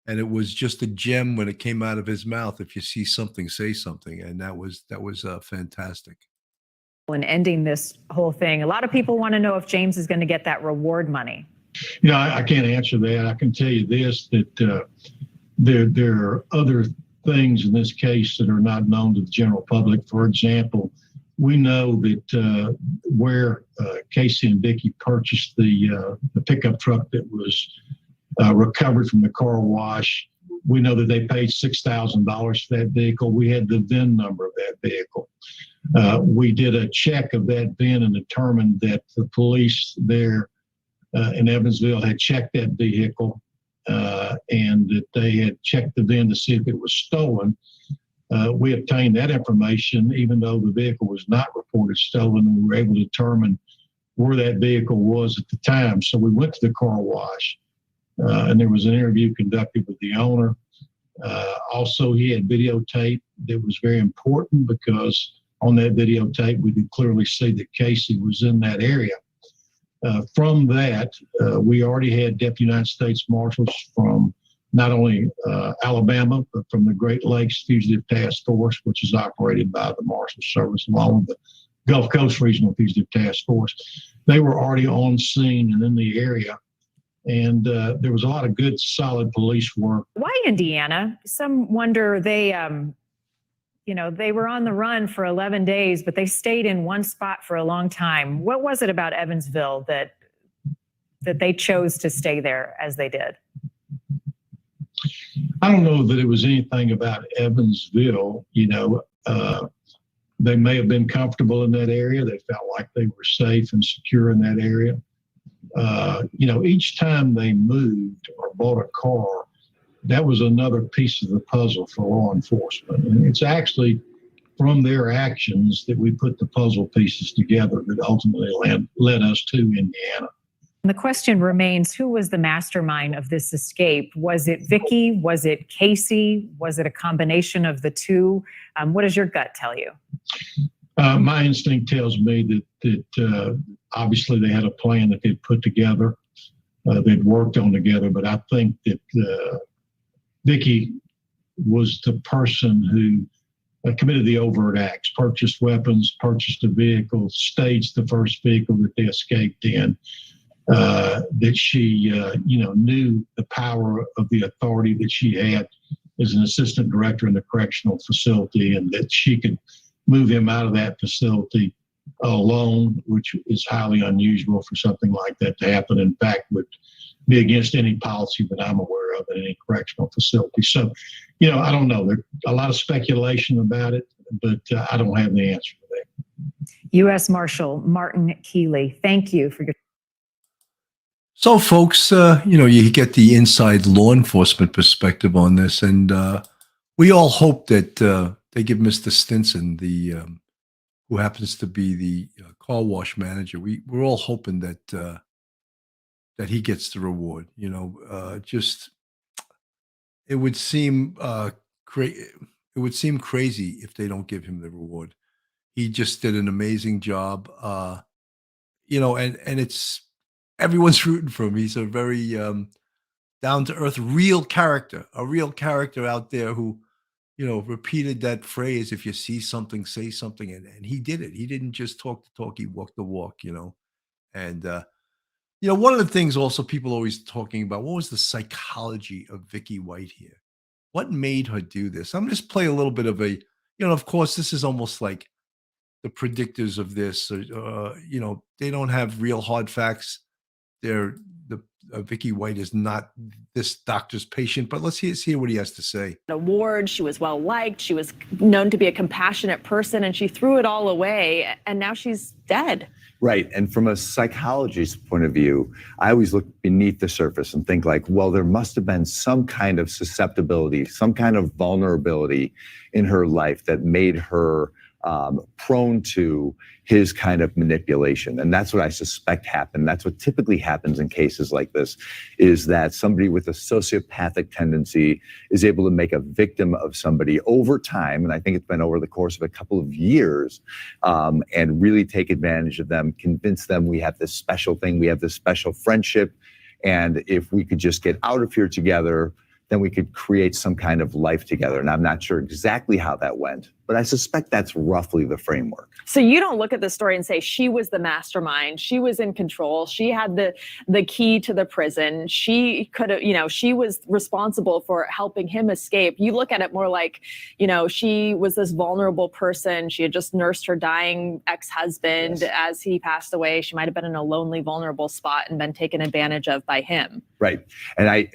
and it was just a gem when it came out of his mouth. If you see something, say something, and that was fantastic. In ending this whole thing, a lot of people want to know if James is going to get that reward money. You know, I can't answer that. I can tell you this, that there are other things in this case that are not known to the general public. For example, we know that where Casey and Vicky purchased the pickup truck that was recovered from the car wash, we know that they paid $6,000 for that vehicle. We had the VIN number of that vehicle. We did a check of that VIN and determined that the police there in Evansville had checked that vehicle and that they had checked the VIN to see if it was stolen. We obtained that information, even though the vehicle was not reported stolen, and we were able to determine where that vehicle was at the time. So we went to the car wash, and there was an interview conducted with the owner. Also, he had videotape that was very important because on that videotape, we could clearly see that Casey was in that area. From that, we already had Deputy United States Marshals from not only Alabama, but from the Great Lakes Fugitive Task Force, which is operated by the Marshal Service, along with the Gulf Coast Regional Fugitive Task Force. They were already on scene and in the area, and there was a lot of good, solid police work. Why Indiana? Some wonder they were on the run for 11 days, but they stayed in one spot for a long time. What was it about Evansville that they chose to stay there as they did? I don't know that it was anything about Evansville. They may have been comfortable in that area. They felt like they were safe and secure in that area. Each time they moved or bought a car, that was another piece of the puzzle for law enforcement. And it's actually from their actions that we put the puzzle pieces together that ultimately led us to Indiana. The question remains, who was the mastermind of this escape? Was it Vicky? Was it Casey? Was it a combination of the two? What does your gut tell you? My instinct tells me that obviously they had a plan that they'd put together, they'd worked on together, but I think that Vicky was the person who committed the overt acts, purchased weapons, purchased a vehicle, staged the first vehicle that they escaped in. That she, knew the power of the authority that she had as an assistant director in the correctional facility, and that she could move him out of that facility alone, which is highly unusual for something like that to happen. In fact, would be against any policy that I'm aware of in any correctional facility. So, I don't know. There's a lot of speculation about it, but I don't have the answer to that. U.S. Marshal Martin Keeley, thank you for your. So, folks, you get the inside law enforcement perspective on this, and we all hope that they give Mr. Stinson, who happens to be the car wash manager. We're all hoping that he gets the reward. It would seem crazy if they don't give him the reward. He just did an amazing job, and it's. Everyone's rooting for him. He's a very down-to-earth, a real character out there who repeated that phrase, if you see something, say something. And he did it. He didn't just talk the talk, he walked the walk. And, one of the things also people always talking about, what was the psychology of Vicky White here? What made her do this? I'm just play a little bit of of course, this is almost like the predictors of this. They don't have real hard facts. Vicky White is not this doctor's patient, but let's hear what he has to say. Award, she was well liked, she was known to be a compassionate person, and she threw it all away, and now she's dead. Right. And from a psychologist's point of view, I always look beneath the surface and think like, well, there must have been some kind of susceptibility, some kind of vulnerability in her life that made her prone to his kind of manipulation. And that's what I suspect happened. That's what typically happens in cases like this, is that somebody with a sociopathic tendency is able to make a victim of somebody over time. And I think it's been over the course of a couple of years, and really take advantage of them, convince them we have this special thing, we have this special friendship. And if we could just get out of here together, then we could create some kind of life together. And I'm not sure exactly how that went, but I suspect that's roughly the framework. So you don't look at the story and say she was the mastermind, she was in control, she had the key to the prison, she could have, she was responsible for helping him escape. You look at it more like, she was this vulnerable person. She had just nursed her dying ex-husband as he passed away. She might have been in a lonely, vulnerable spot and been taken advantage of by him. Right. And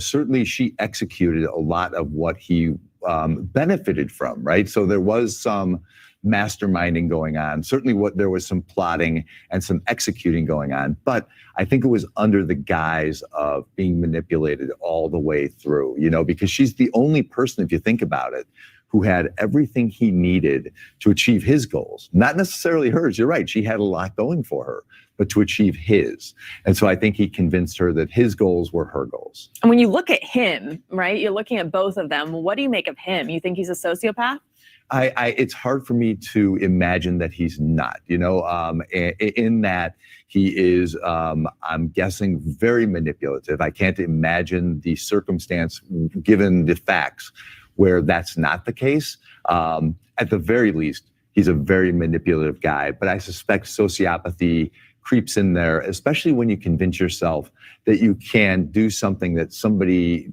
certainly she executed a lot of what he benefited from, right? So there was some masterminding going on. Certainly there was some plotting and some executing going on, but I think it was under the guise of being manipulated all the way through, because she's the only person, if you think about it, who had everything he needed to achieve his goals. Not necessarily hers. You're right. She had a lot going for her, but to achieve his. And so I think he convinced her that his goals were her goals. And when you look at him, right, you're looking at both of them. What do you make of him? You think he's a sociopath? It's hard for me to imagine that he's not, in that he is, I'm guessing, very manipulative. I can't imagine the circumstance, given the facts, where that's not the case. At the very least, he's a very manipulative guy, but I suspect sociopathy creeps in there, especially when you convince yourself that you can do something that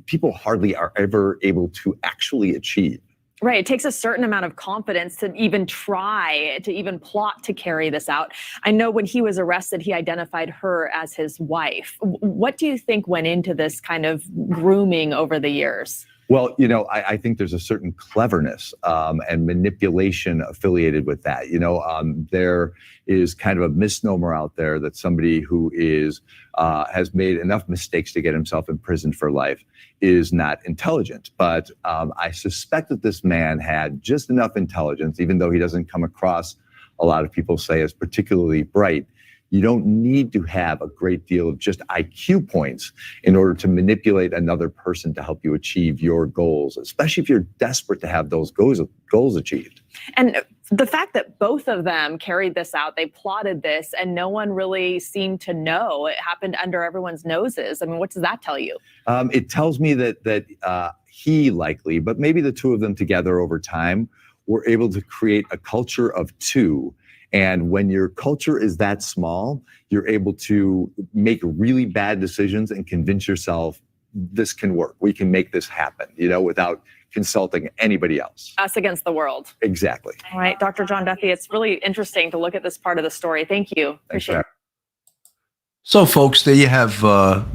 people hardly are ever able to actually achieve. Right. It takes a certain amount of confidence to even try, to even plot to carry this out. I know when he was arrested, he identified her as his wife. What do you think went into this kind of grooming over the years? Well, I think there's a certain cleverness and manipulation affiliated with that. There is kind of a misnomer out there that somebody who has made enough mistakes to get himself imprisoned for life is not intelligent. But I suspect that this man had just enough intelligence, even though he doesn't come across, a lot of people say, as particularly bright. You don't need to have a great deal of just IQ points in order to manipulate another person to help you achieve your goals, especially if you're desperate to have those goals achieved. And the fact that both of them carried this out, they plotted this, and no one really seemed to know. It happened under everyone's noses. I mean, what does that tell you? It tells me that he likely, but maybe the two of them together over time, were able to create a culture of two. And when your culture is that small, you're able to make really bad decisions and convince yourself this can work. We can make this happen, without consulting anybody else. Us against the world. Exactly. All right, Dr. John Duffy, it's really interesting to look at this part of the story. Thank you. Appreciate it. So, folks, there you have a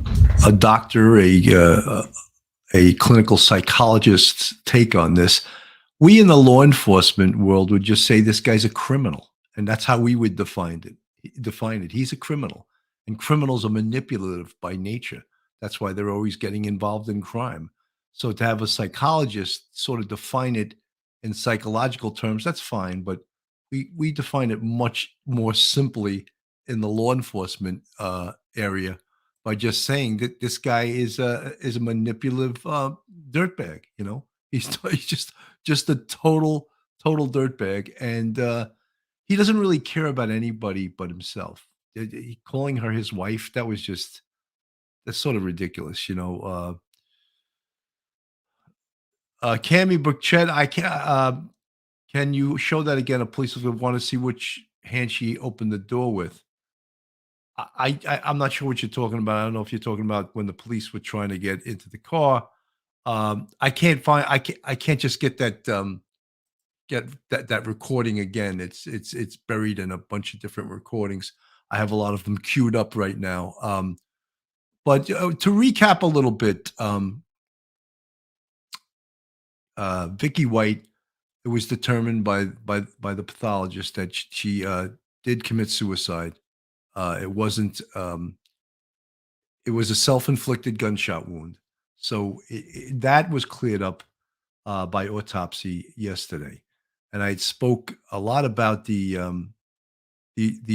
doctor, a clinical psychologist's take on this. We in the law enforcement world would just say this guy's a criminal. And that's how we would define it. He's a criminal, and criminals are manipulative by nature. That's why they're always getting involved in crime. So to have a psychologist sort of define it in psychological terms, that's fine. But we define it much more simply in the law enforcement area by just saying that this guy is a manipulative dirtbag. He's just a total dirtbag, and he doesn't really care about anybody but himself. Calling her his wife, that's sort of ridiculous, Cammy Burchett, can you show that again? A police officer want to see which hand she opened the door with. I'm not sure what you're talking about. I don't know if you're talking about when the police were trying to get into the car. I can't just get that that recording again. It's buried in a bunch of different recordings. I have a lot of them queued up right now. But to recap a little bit, Vicky White, it was determined by the pathologist that she did commit suicide. It wasn't. It was a self-inflicted gunshot wound. So that was cleared up by autopsy yesterday, and I spoke a lot about the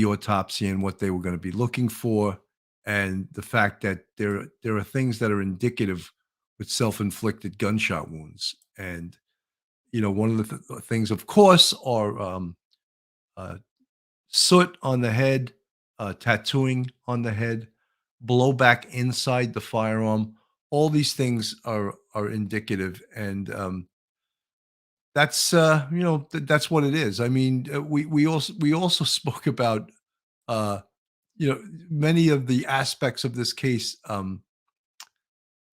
autopsy and what they were going to be looking for, and the fact that there are things that are indicative with self-inflicted gunshot wounds. And one of the things, of course, are soot on the head, tattooing on the head, blowback inside the firearm. All these things are indicative, and that's that's what it is. I mean, we also spoke about many of the aspects of this case.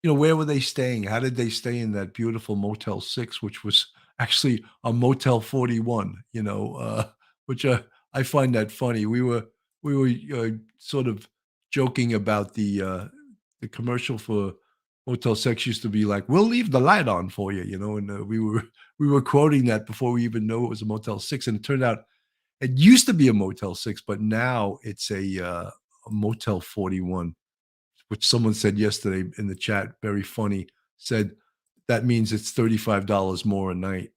Where were they staying? How did they stay in that beautiful Motel 6, which was actually a Motel 41? Which I find that funny. We were sort of joking about the commercial for Motel 6 used to be like, "We'll leave the light on for you," and we were quoting that before we even know it was a Motel 6, and it turned out it used to be a Motel 6, but now it's a Motel 41, which someone said yesterday in the chat, very funny, said that means it's $35 more a night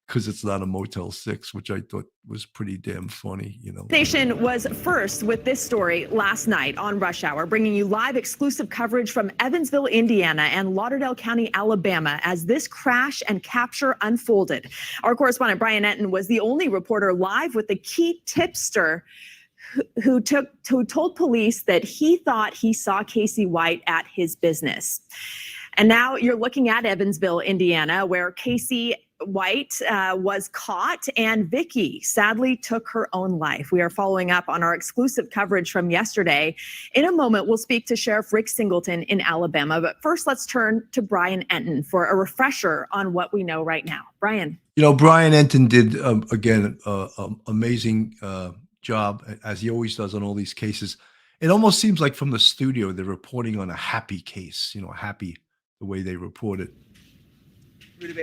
because it's not a Motel 6, which I thought was pretty damn funny, Station was first with this story last night on Rush Hour, bringing you live exclusive coverage from Evansville, Indiana and Lauderdale County, Alabama, as this crash and capture unfolded. Our correspondent Brian Enton was the only reporter live with the key tipster who told police that he thought he saw Casey White at his business. And now you're looking at Evansville, Indiana, where Casey White was caught, and Vicky sadly took her own life. We are following up on our exclusive coverage from yesterday. In a moment, we'll speak to Sheriff Rick Singleton in Alabama. But first, let's turn to Brian Enton for a refresher on what we know right now. Brian. Brian Enton did, again, amazing job, as he always does on all these cases. It almost seems like from the studio, they're reporting on a happy case, happy the way they report it.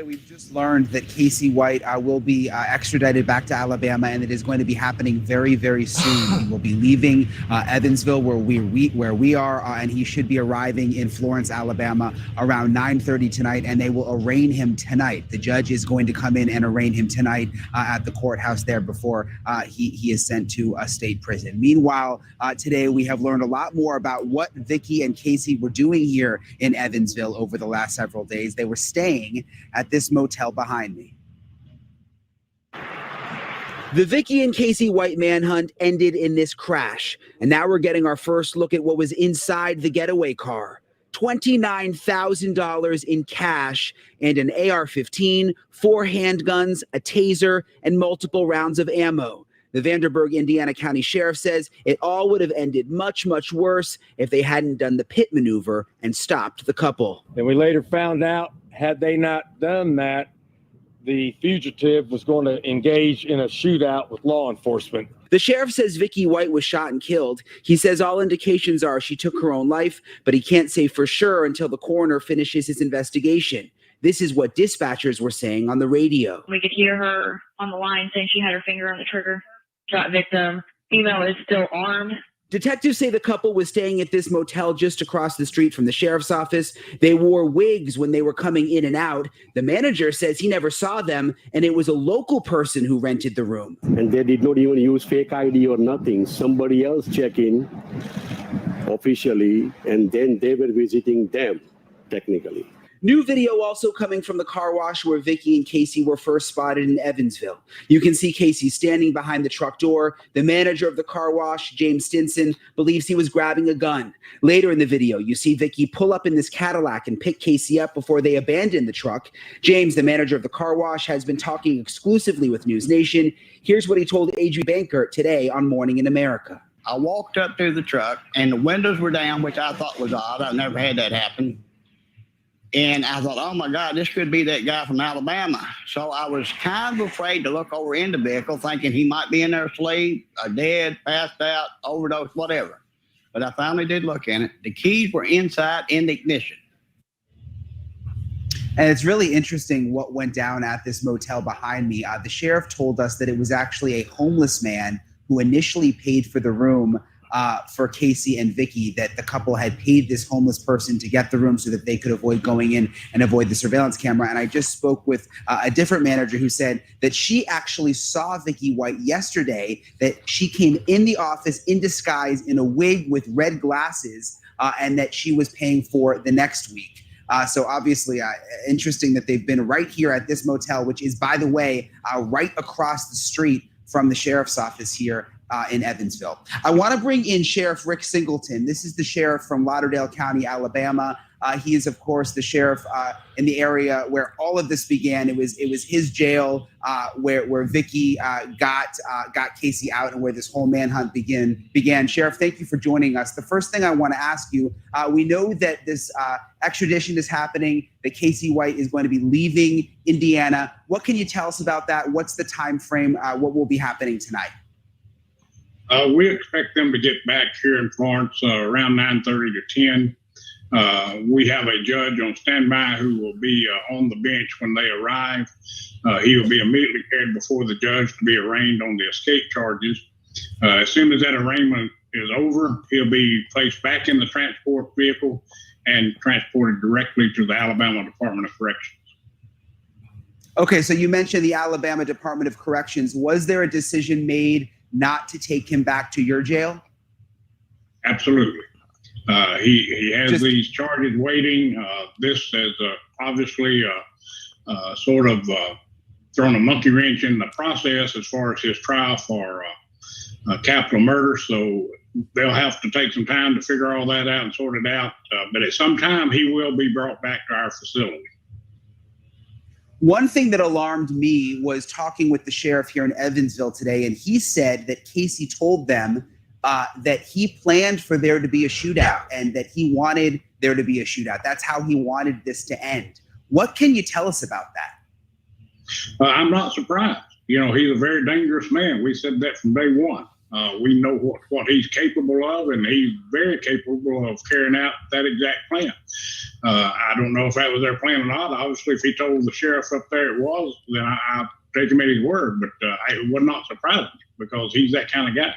We've just learned that Casey White will be extradited back to Alabama, and it is going to be happening very, very soon. He will be leaving Evansville, where we are, and he should be arriving in Florence, Alabama, around 9:30 tonight, and they will arraign him tonight. The judge is going to come in and arraign him tonight at the courthouse there before he is sent to a state prison. Meanwhile, today we have learned a lot more about what Vicky and Casey were doing here in Evansville over the last several days. They were staying at this motel behind me. The Vicky and Casey White manhunt ended in this crash, and now we're getting our first look at what was inside the getaway car. $29,000 in cash and an AR-15, 4 handguns, a taser, and multiple rounds of ammo. The Vanderburgh, Indiana County Sheriff says it all would have ended much, much worse if they hadn't done the pit maneuver and stopped the couple. And we later found out, had they not done that, the fugitive was going to engage in a shootout with law enforcement. The sheriff says Vicky White was shot and killed. He says all indications are she took her own life, but he can't say for sure until the coroner finishes his investigation. This is what dispatchers were saying on the radio. We could hear her on the line saying she had her finger on the trigger. Shot victim. Female is still armed. Detectives say the couple was staying at this motel just across the street from the sheriff's office. They wore wigs when they were coming in and out. The manager says he never saw them, and it was a local person who rented the room. And they did not even use fake ID or nothing. Somebody else checked in officially, and then they were visiting them, technically. New video also coming from the car wash where Vicky and Casey were first spotted in Evansville. You can see Casey standing behind the truck door. The manager of the car wash, James Stinson, believes he was grabbing a gun. Later in the video, you see Vicky pull up in this Cadillac and pick Casey up before they abandon the truck. James, the manager of the car wash, has been talking exclusively with News Nation. Here's what he told Adri Bankert today on Morning in America. I walked up to the truck and the windows were down, which I thought was odd. I've never had that happen. And I thought, oh my God, this could be that guy from Alabama. So I was kind of afraid to look over in the vehicle, thinking he might be in there asleep, dead, passed out, overdosed, whatever. But I finally did look in it. The keys were inside in the ignition. And it's really interesting what went down at this motel behind me. The sheriff told us that it was actually a homeless man who initially paid for the room for Casey and Vicky, that the couple had paid this homeless person to get the room so that they could avoid going in and avoid the surveillance camera. And I just spoke with a different manager who said that she actually saw Vicky White yesterday, that she came in the office in disguise in a wig with red glasses, and that she was paying for the next week. So obviously interesting that they've been right here at this motel, which is, by the way, right across the street from the sheriff's office here in Evansville. I want to bring in Sheriff Rick Singleton. This is the sheriff from Lauderdale County, Alabama. He is, of course, the sheriff in the area where all of this began. It was his jail where Vicky got Casey out and where this whole manhunt began. Sheriff, thank you for joining us. The first thing I want to ask you, we know that this extradition is happening, that Casey White is going to be leaving Indiana. What can you tell us about that? What's the time frame? What will be happening tonight? We expect them to get back here in Florence around 9:30 to 10. We have a judge on standby who will be on the bench when they arrive. He will be immediately paired before the judge to be arraigned on the escape charges. As soon as that arraignment is over, he'll be placed back in the transport vehicle and transported directly to the Alabama Department of Corrections. Okay, so you mentioned the Alabama Department of Corrections. Was there a decision made not to take him back to your jail? Absolutely. He has these charges waiting. This has obviously sort of thrown a monkey wrench in the process as far as his trial for capital murder. So they'll have to take some time to figure all that out and sort it out. But at some time, he will be brought back to our facility. One thing that alarmed me was talking with the sheriff here in Evansville today, and he said that Casey told them that he planned for there to be a shootout and that he wanted there to be a shootout. That's how he wanted this to end. What can you tell us about that? I'm not surprised. You know, he's a very dangerous man. We said that from day one. We know what he's capable of, and he's very capable of carrying out that exact plan. I don't know if that was their plan or not. Obviously, if he told the sheriff up there it was, then I take him at his word. But it would not surprise me because he's that kind of guy.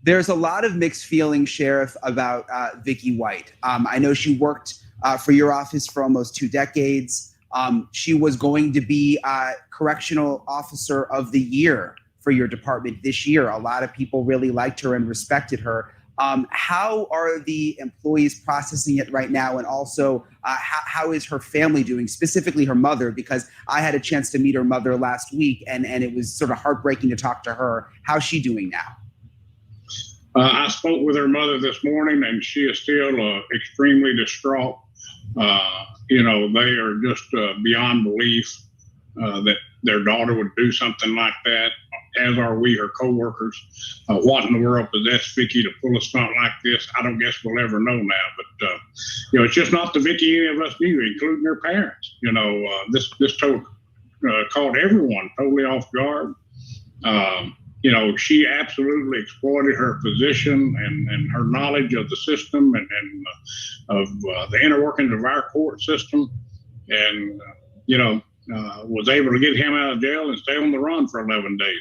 There's a lot of mixed feelings, Sheriff, about Vicky White. I know she worked for your office for almost 2 decades. She was going to be Correctional Officer of the Year for your department this year. A lot of people really liked her and respected her. How are the employees processing it right now? And also, how is her family doing, specifically her mother? Because I had a chance to meet her mother last week, and it was sort of heartbreaking to talk to her. How's she doing now? I spoke with her mother this morning, and she is still extremely distraught. You know, they are just beyond belief that their daughter would do something like that, as are we, her coworkers. What in the world possessed Vicky to pull a stunt like this? I don't guess we'll ever know now. But, you know, it's just not the Vicky any of us knew, including her parents. You know, this caught everyone totally off guard. You know, she absolutely exploited her position and her knowledge of the system and of the inner workings of our court system, and, you know, was able to get him out of jail and stay on the run for 11 days.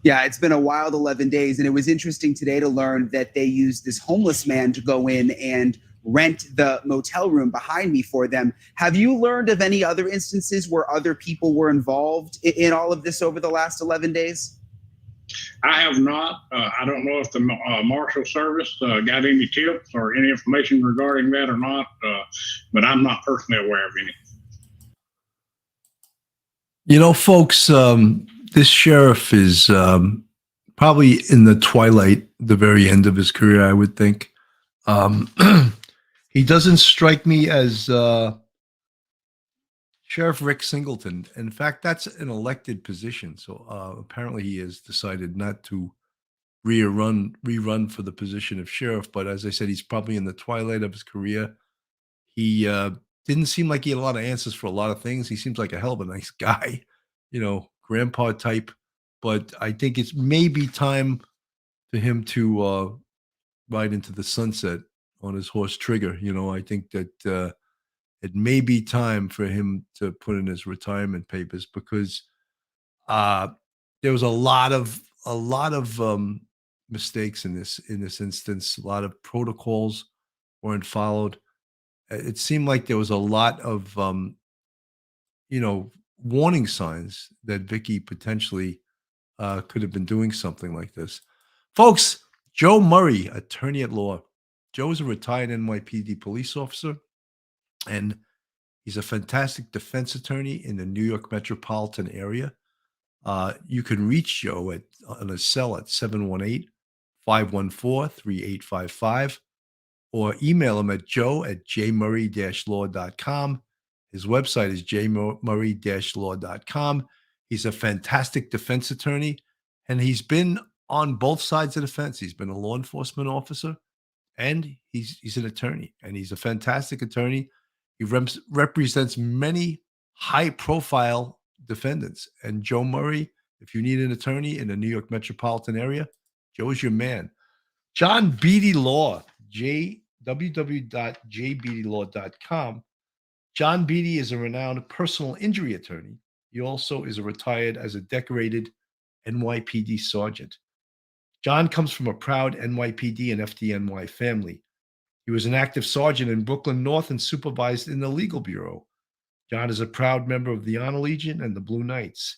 Yeah, it's been a wild 11 days. And it was interesting today to learn that they used this homeless man to go in and rent the motel room behind me for them. Have you learned of any other instances where other people were involved in all of this over the last 11 days? I have not. I don't know if the Marshal Service got any tips or any information regarding that or not, but I'm not personally aware of any. You know, folks, this sheriff is probably in the twilight, the very end of his career, I would think. He doesn't strike me as Sheriff Rick Singleton. In fact, that's an elected position. So apparently he has decided not to rerun for the position of sheriff. But as I said, he's probably in the twilight of his career. He didn't seem like he had a lot of answers for a lot of things. He seems like a hell of a nice guy, you know, grandpa type. But I think it's maybe time for him to ride into the sunset on his horse Trigger. You know, I think that it may be time for him to put in his retirement papers, because there was a lot of mistakes in this instance. A lot of protocols weren't followed. It seemed like there was a lot of warning signs that Vicky potentially could have been doing something like this. Folks, Joe Murray, attorney at law. Joe is a retired NYPD police officer, and he's a fantastic defense attorney in the New York metropolitan area. You can reach Joe on a cell at 718-514-3855, or email him at joe@jmurray-law.com. His website is jmurray-law.com. He's a fantastic defense attorney, and he's been on both sides of the fence. He's been a law enforcement officer, and he's an attorney, and he's a fantastic attorney. He represents many high-profile defendants. And Joe Murray, if you need an attorney in the New York metropolitan area, Joe's your man. John Beatty Law, www.jbeattylaw.com. John Beatty is a renowned personal injury attorney. He also is retired as a decorated NYPD sergeant. John comes from a proud NYPD and FDNY family. He was an active sergeant in Brooklyn North and supervised in the legal bureau. John is a proud member of the Honor Legion and the Blue Knights.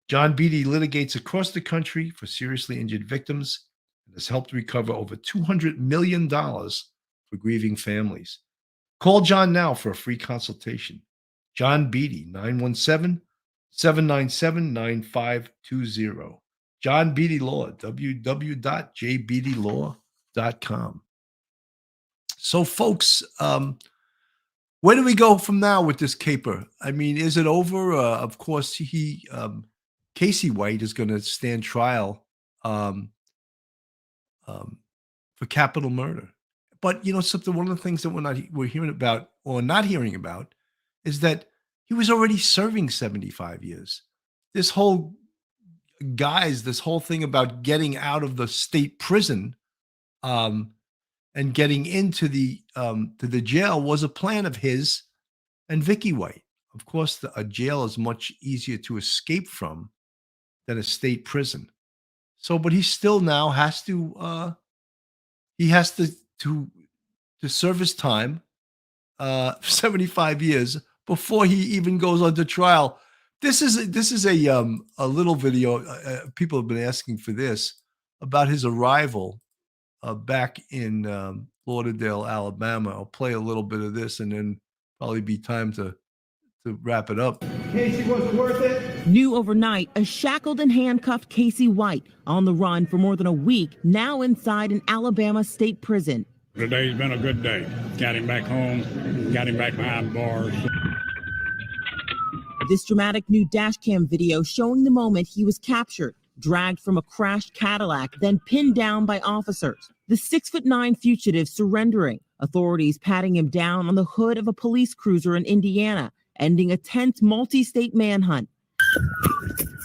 John Beatty litigates across the country for seriously injured victims and has helped recover over $200 million for grieving families. Call John now for a free consultation. John Beatty, 917-797-9520. John Beatty Law, www.jbeattylaw.com. So, folks, where do we go from now with this caper? I mean, is it over? Of course, Casey White is going to stand trial for capital murder. But, you know, something, one of the things that we're hearing about, or not hearing about, is that he was already serving 75 years. This whole thing about getting out of the state prison and getting into the jail was a plan of his and Vicky White. Of course, a jail is much easier to escape from than a state prison. So, but he still now has to serve his time, 75 years before he even goes on to trial. This is a little video. People have been asking for this about his arrival back in Lauderdale, Alabama. I'll play a little bit of this, and then probably be time to wrap it up. Casey, was it worth it? New overnight, a shackled and handcuffed Casey White on the run for more than a week, now inside an Alabama state prison. Today's been a good day. Got him back home, got him back behind bars. This dramatic new dash cam video showing the moment he was captured, dragged from a crashed Cadillac, then pinned down by officers. The 6'9" fugitive surrendering, authorities patting him down on the hood of a police cruiser in Indiana, ending a tense multi-state manhunt.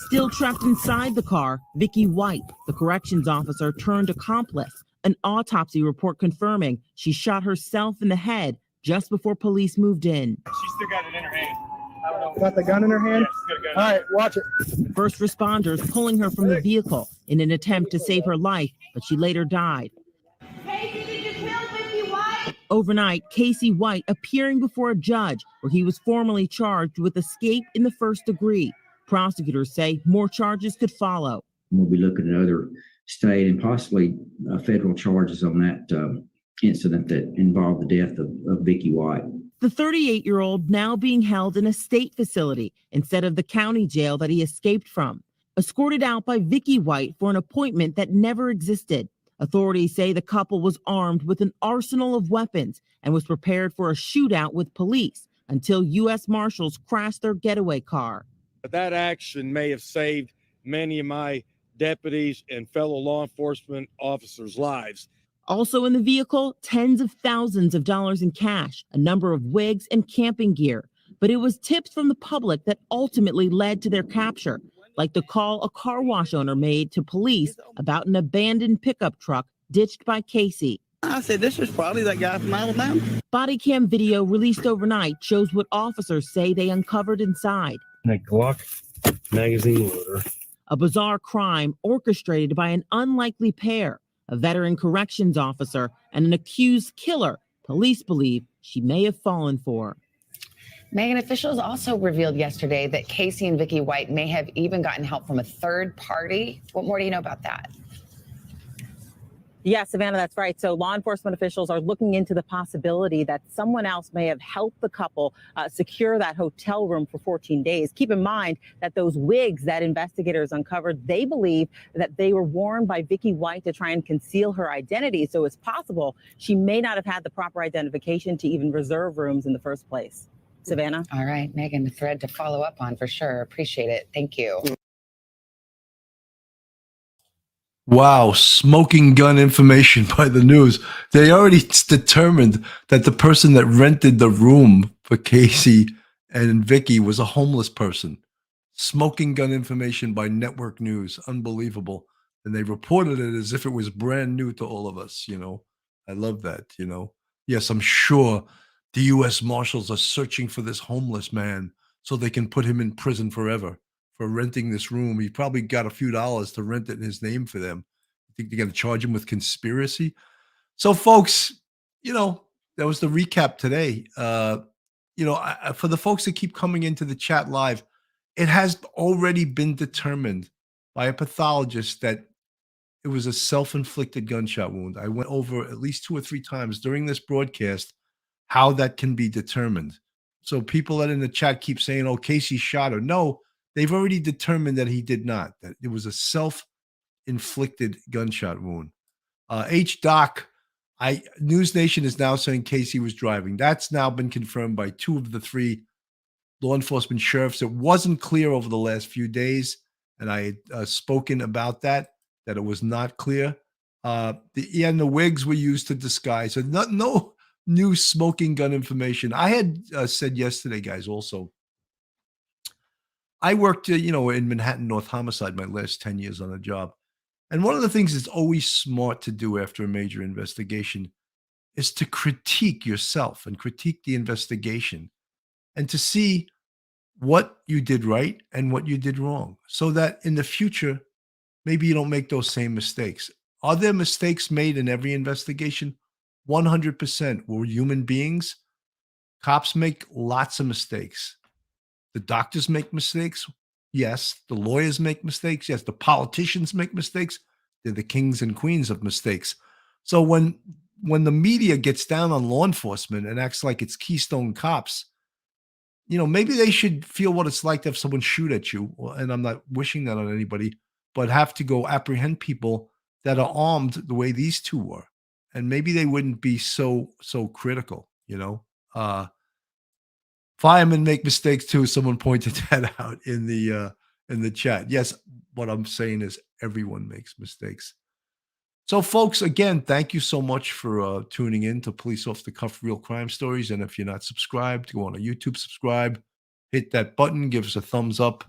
Still trapped inside the car, Vicky White, the corrections officer turned accomplice. An autopsy report confirming she shot herself in the head just before police moved in. She's still got it in her hand. Got the gun in her hand? Yeah, all right, watch it. First responders pulling her from the vehicle in an attempt to save her life, but she later died. Casey, did you kill Vicky White? Overnight, Casey White appearing before a judge where he was formally charged with escape in the first degree. Prosecutors say more charges could follow. we'll be looking at other state and possibly federal charges on that incident that involved the death of Vicky White. The 38-year-old now being held in a state facility instead of the county jail that he escaped from, escorted out by Vicky White for an appointment that never existed. Authorities say the couple was armed with an arsenal of weapons and was prepared for a shootout with police until U.S. Marshals crashed their getaway car. That action may have saved many of my deputies and fellow law enforcement officers' lives. Also in the vehicle, tens of thousands of dollars in cash, a number of wigs and camping gear. But it was tips from the public that ultimately led to their capture, like the call a car wash owner made to police about an abandoned pickup truck ditched by Casey. I said, this is probably that guy from Alabama. Body cam video released overnight shows what officers say they uncovered inside. A Glock magazine loader. A bizarre crime orchestrated by an unlikely pair, a veteran corrections officer and an accused killer police believe she may have fallen for. Megan, officials also revealed yesterday that Casey and Vicky White may have even gotten help from a third party. What more do you know about that? Yeah, Savannah, that's right. So law enforcement officials are looking into the possibility that someone else may have helped the couple secure that hotel room for 14 days. Keep in mind that those wigs that investigators uncovered, they believe that they were worn by Vicky White to try and conceal her identity. So it's possible she may not have had the proper identification to even reserve rooms in the first place. Savannah? All right, Megan, a thread to follow up on for sure. Appreciate it. Thank you. Wow, smoking gun information by the news. They already determined that the person that rented the room for Casey and Vicky was a homeless person. Smoking gun information by network news. Unbelievable. And they reported it as if it was brand new to all of us, you know. I love that, you know. Yes, I'm sure the U.S. Marshals are searching for this homeless man so they can put him in prison forever for renting this room. He probably got a few dollars to rent it in his name for them. You think they're going to charge him with conspiracy? So, folks, you know, that was the recap today. You know, for the folks that keep coming into the chat live, it has already been determined by a pathologist that it was a self-inflicted gunshot wound. I went over at least 2 or 3 times during this broadcast how that can be determined. So people that in the chat keep saying, oh, Casey shot her. No, they've already determined that he did not, that it was a self-inflicted gunshot wound. H-Doc, News Nation is now saying Casey was driving. That's now been confirmed by 2 of the 3 law enforcement sheriffs. It wasn't clear over the last few days, and I had spoken about that it was not clear. And the wigs were used to disguise. So no new smoking gun information. I had said yesterday, guys, also, I worked, you know, in Manhattan North Homicide my last 10 years on the job. And one of the things that's always smart to do after a major investigation is to critique yourself and critique the investigation and to see what you did right and what you did wrong so that in the future, maybe you don't make those same mistakes. Are there mistakes made in every investigation? 100%. We're human beings. Cops make lots of mistakes. The doctors make mistakes. Yes. The lawyers make mistakes. Yes. The politicians make mistakes. They're the kings and queens of mistakes. So when the media gets down on law enforcement and acts like it's Keystone Cops, you know, maybe they should feel what it's like to have someone shoot at you. And I'm not wishing that on anybody, but have to go apprehend people that are armed the way these 2 were. And maybe they wouldn't be so critical, you know. Firemen make mistakes too. Someone pointed that out in the chat. Yes, what I'm saying is everyone makes mistakes. So, folks, again, thank you so much for tuning in to Police Off the Cuff Real Crime Stories. And if you're not subscribed, go on to YouTube, subscribe, hit that button, give us a thumbs up.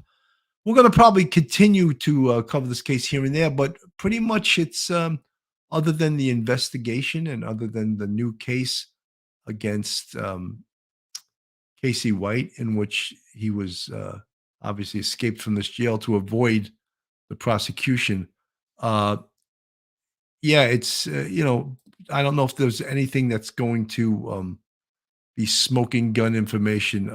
We're going to probably continue to cover this case here and there, but pretty much it's other than the investigation and other than the new case against Casey White, in which he was obviously escaped from this jail to avoid the prosecution. Yeah, it's, you know, I don't know if there's anything that's going to be smoking gun information.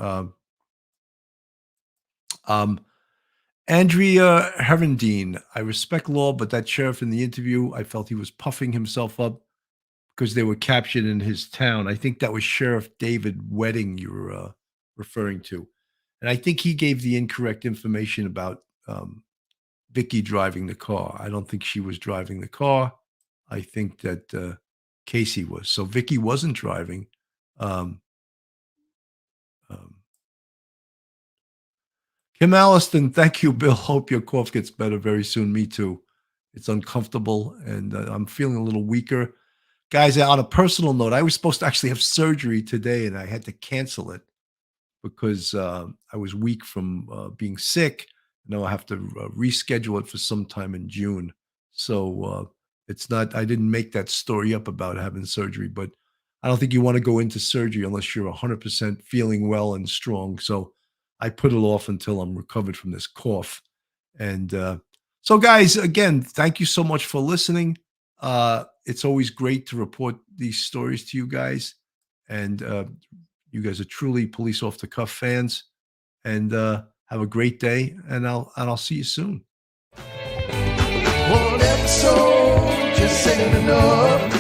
Andrea Herendine, I respect law, but that sheriff in the interview, I felt he was puffing himself up because they were captured in his town. I think that was Sheriff David Wedding you were referring to. And I think he gave the incorrect information about Vicky driving the car. I don't think she was driving the car. I think that Casey was. So Vicky wasn't driving. Kim Alliston, thank you, Bill. Hope your cough gets better very soon. Me too. It's uncomfortable, and I'm feeling a little weaker. Guys, on a personal note, I was supposed to actually have surgery today, and I had to cancel it because I was weak from being sick. Now I have to reschedule it for sometime in June. So it's not, I didn't make that story up about having surgery, but I don't think you want to go into surgery unless you're 100% feeling well and strong. So I put it off until I'm recovered from this cough. And so, guys, again, thank you so much for listening. It's always great to report these stories to you guys. And you guys are truly Police Off the Cuff fans. And have a great day. And I'll see you soon. One episode just ain't enough.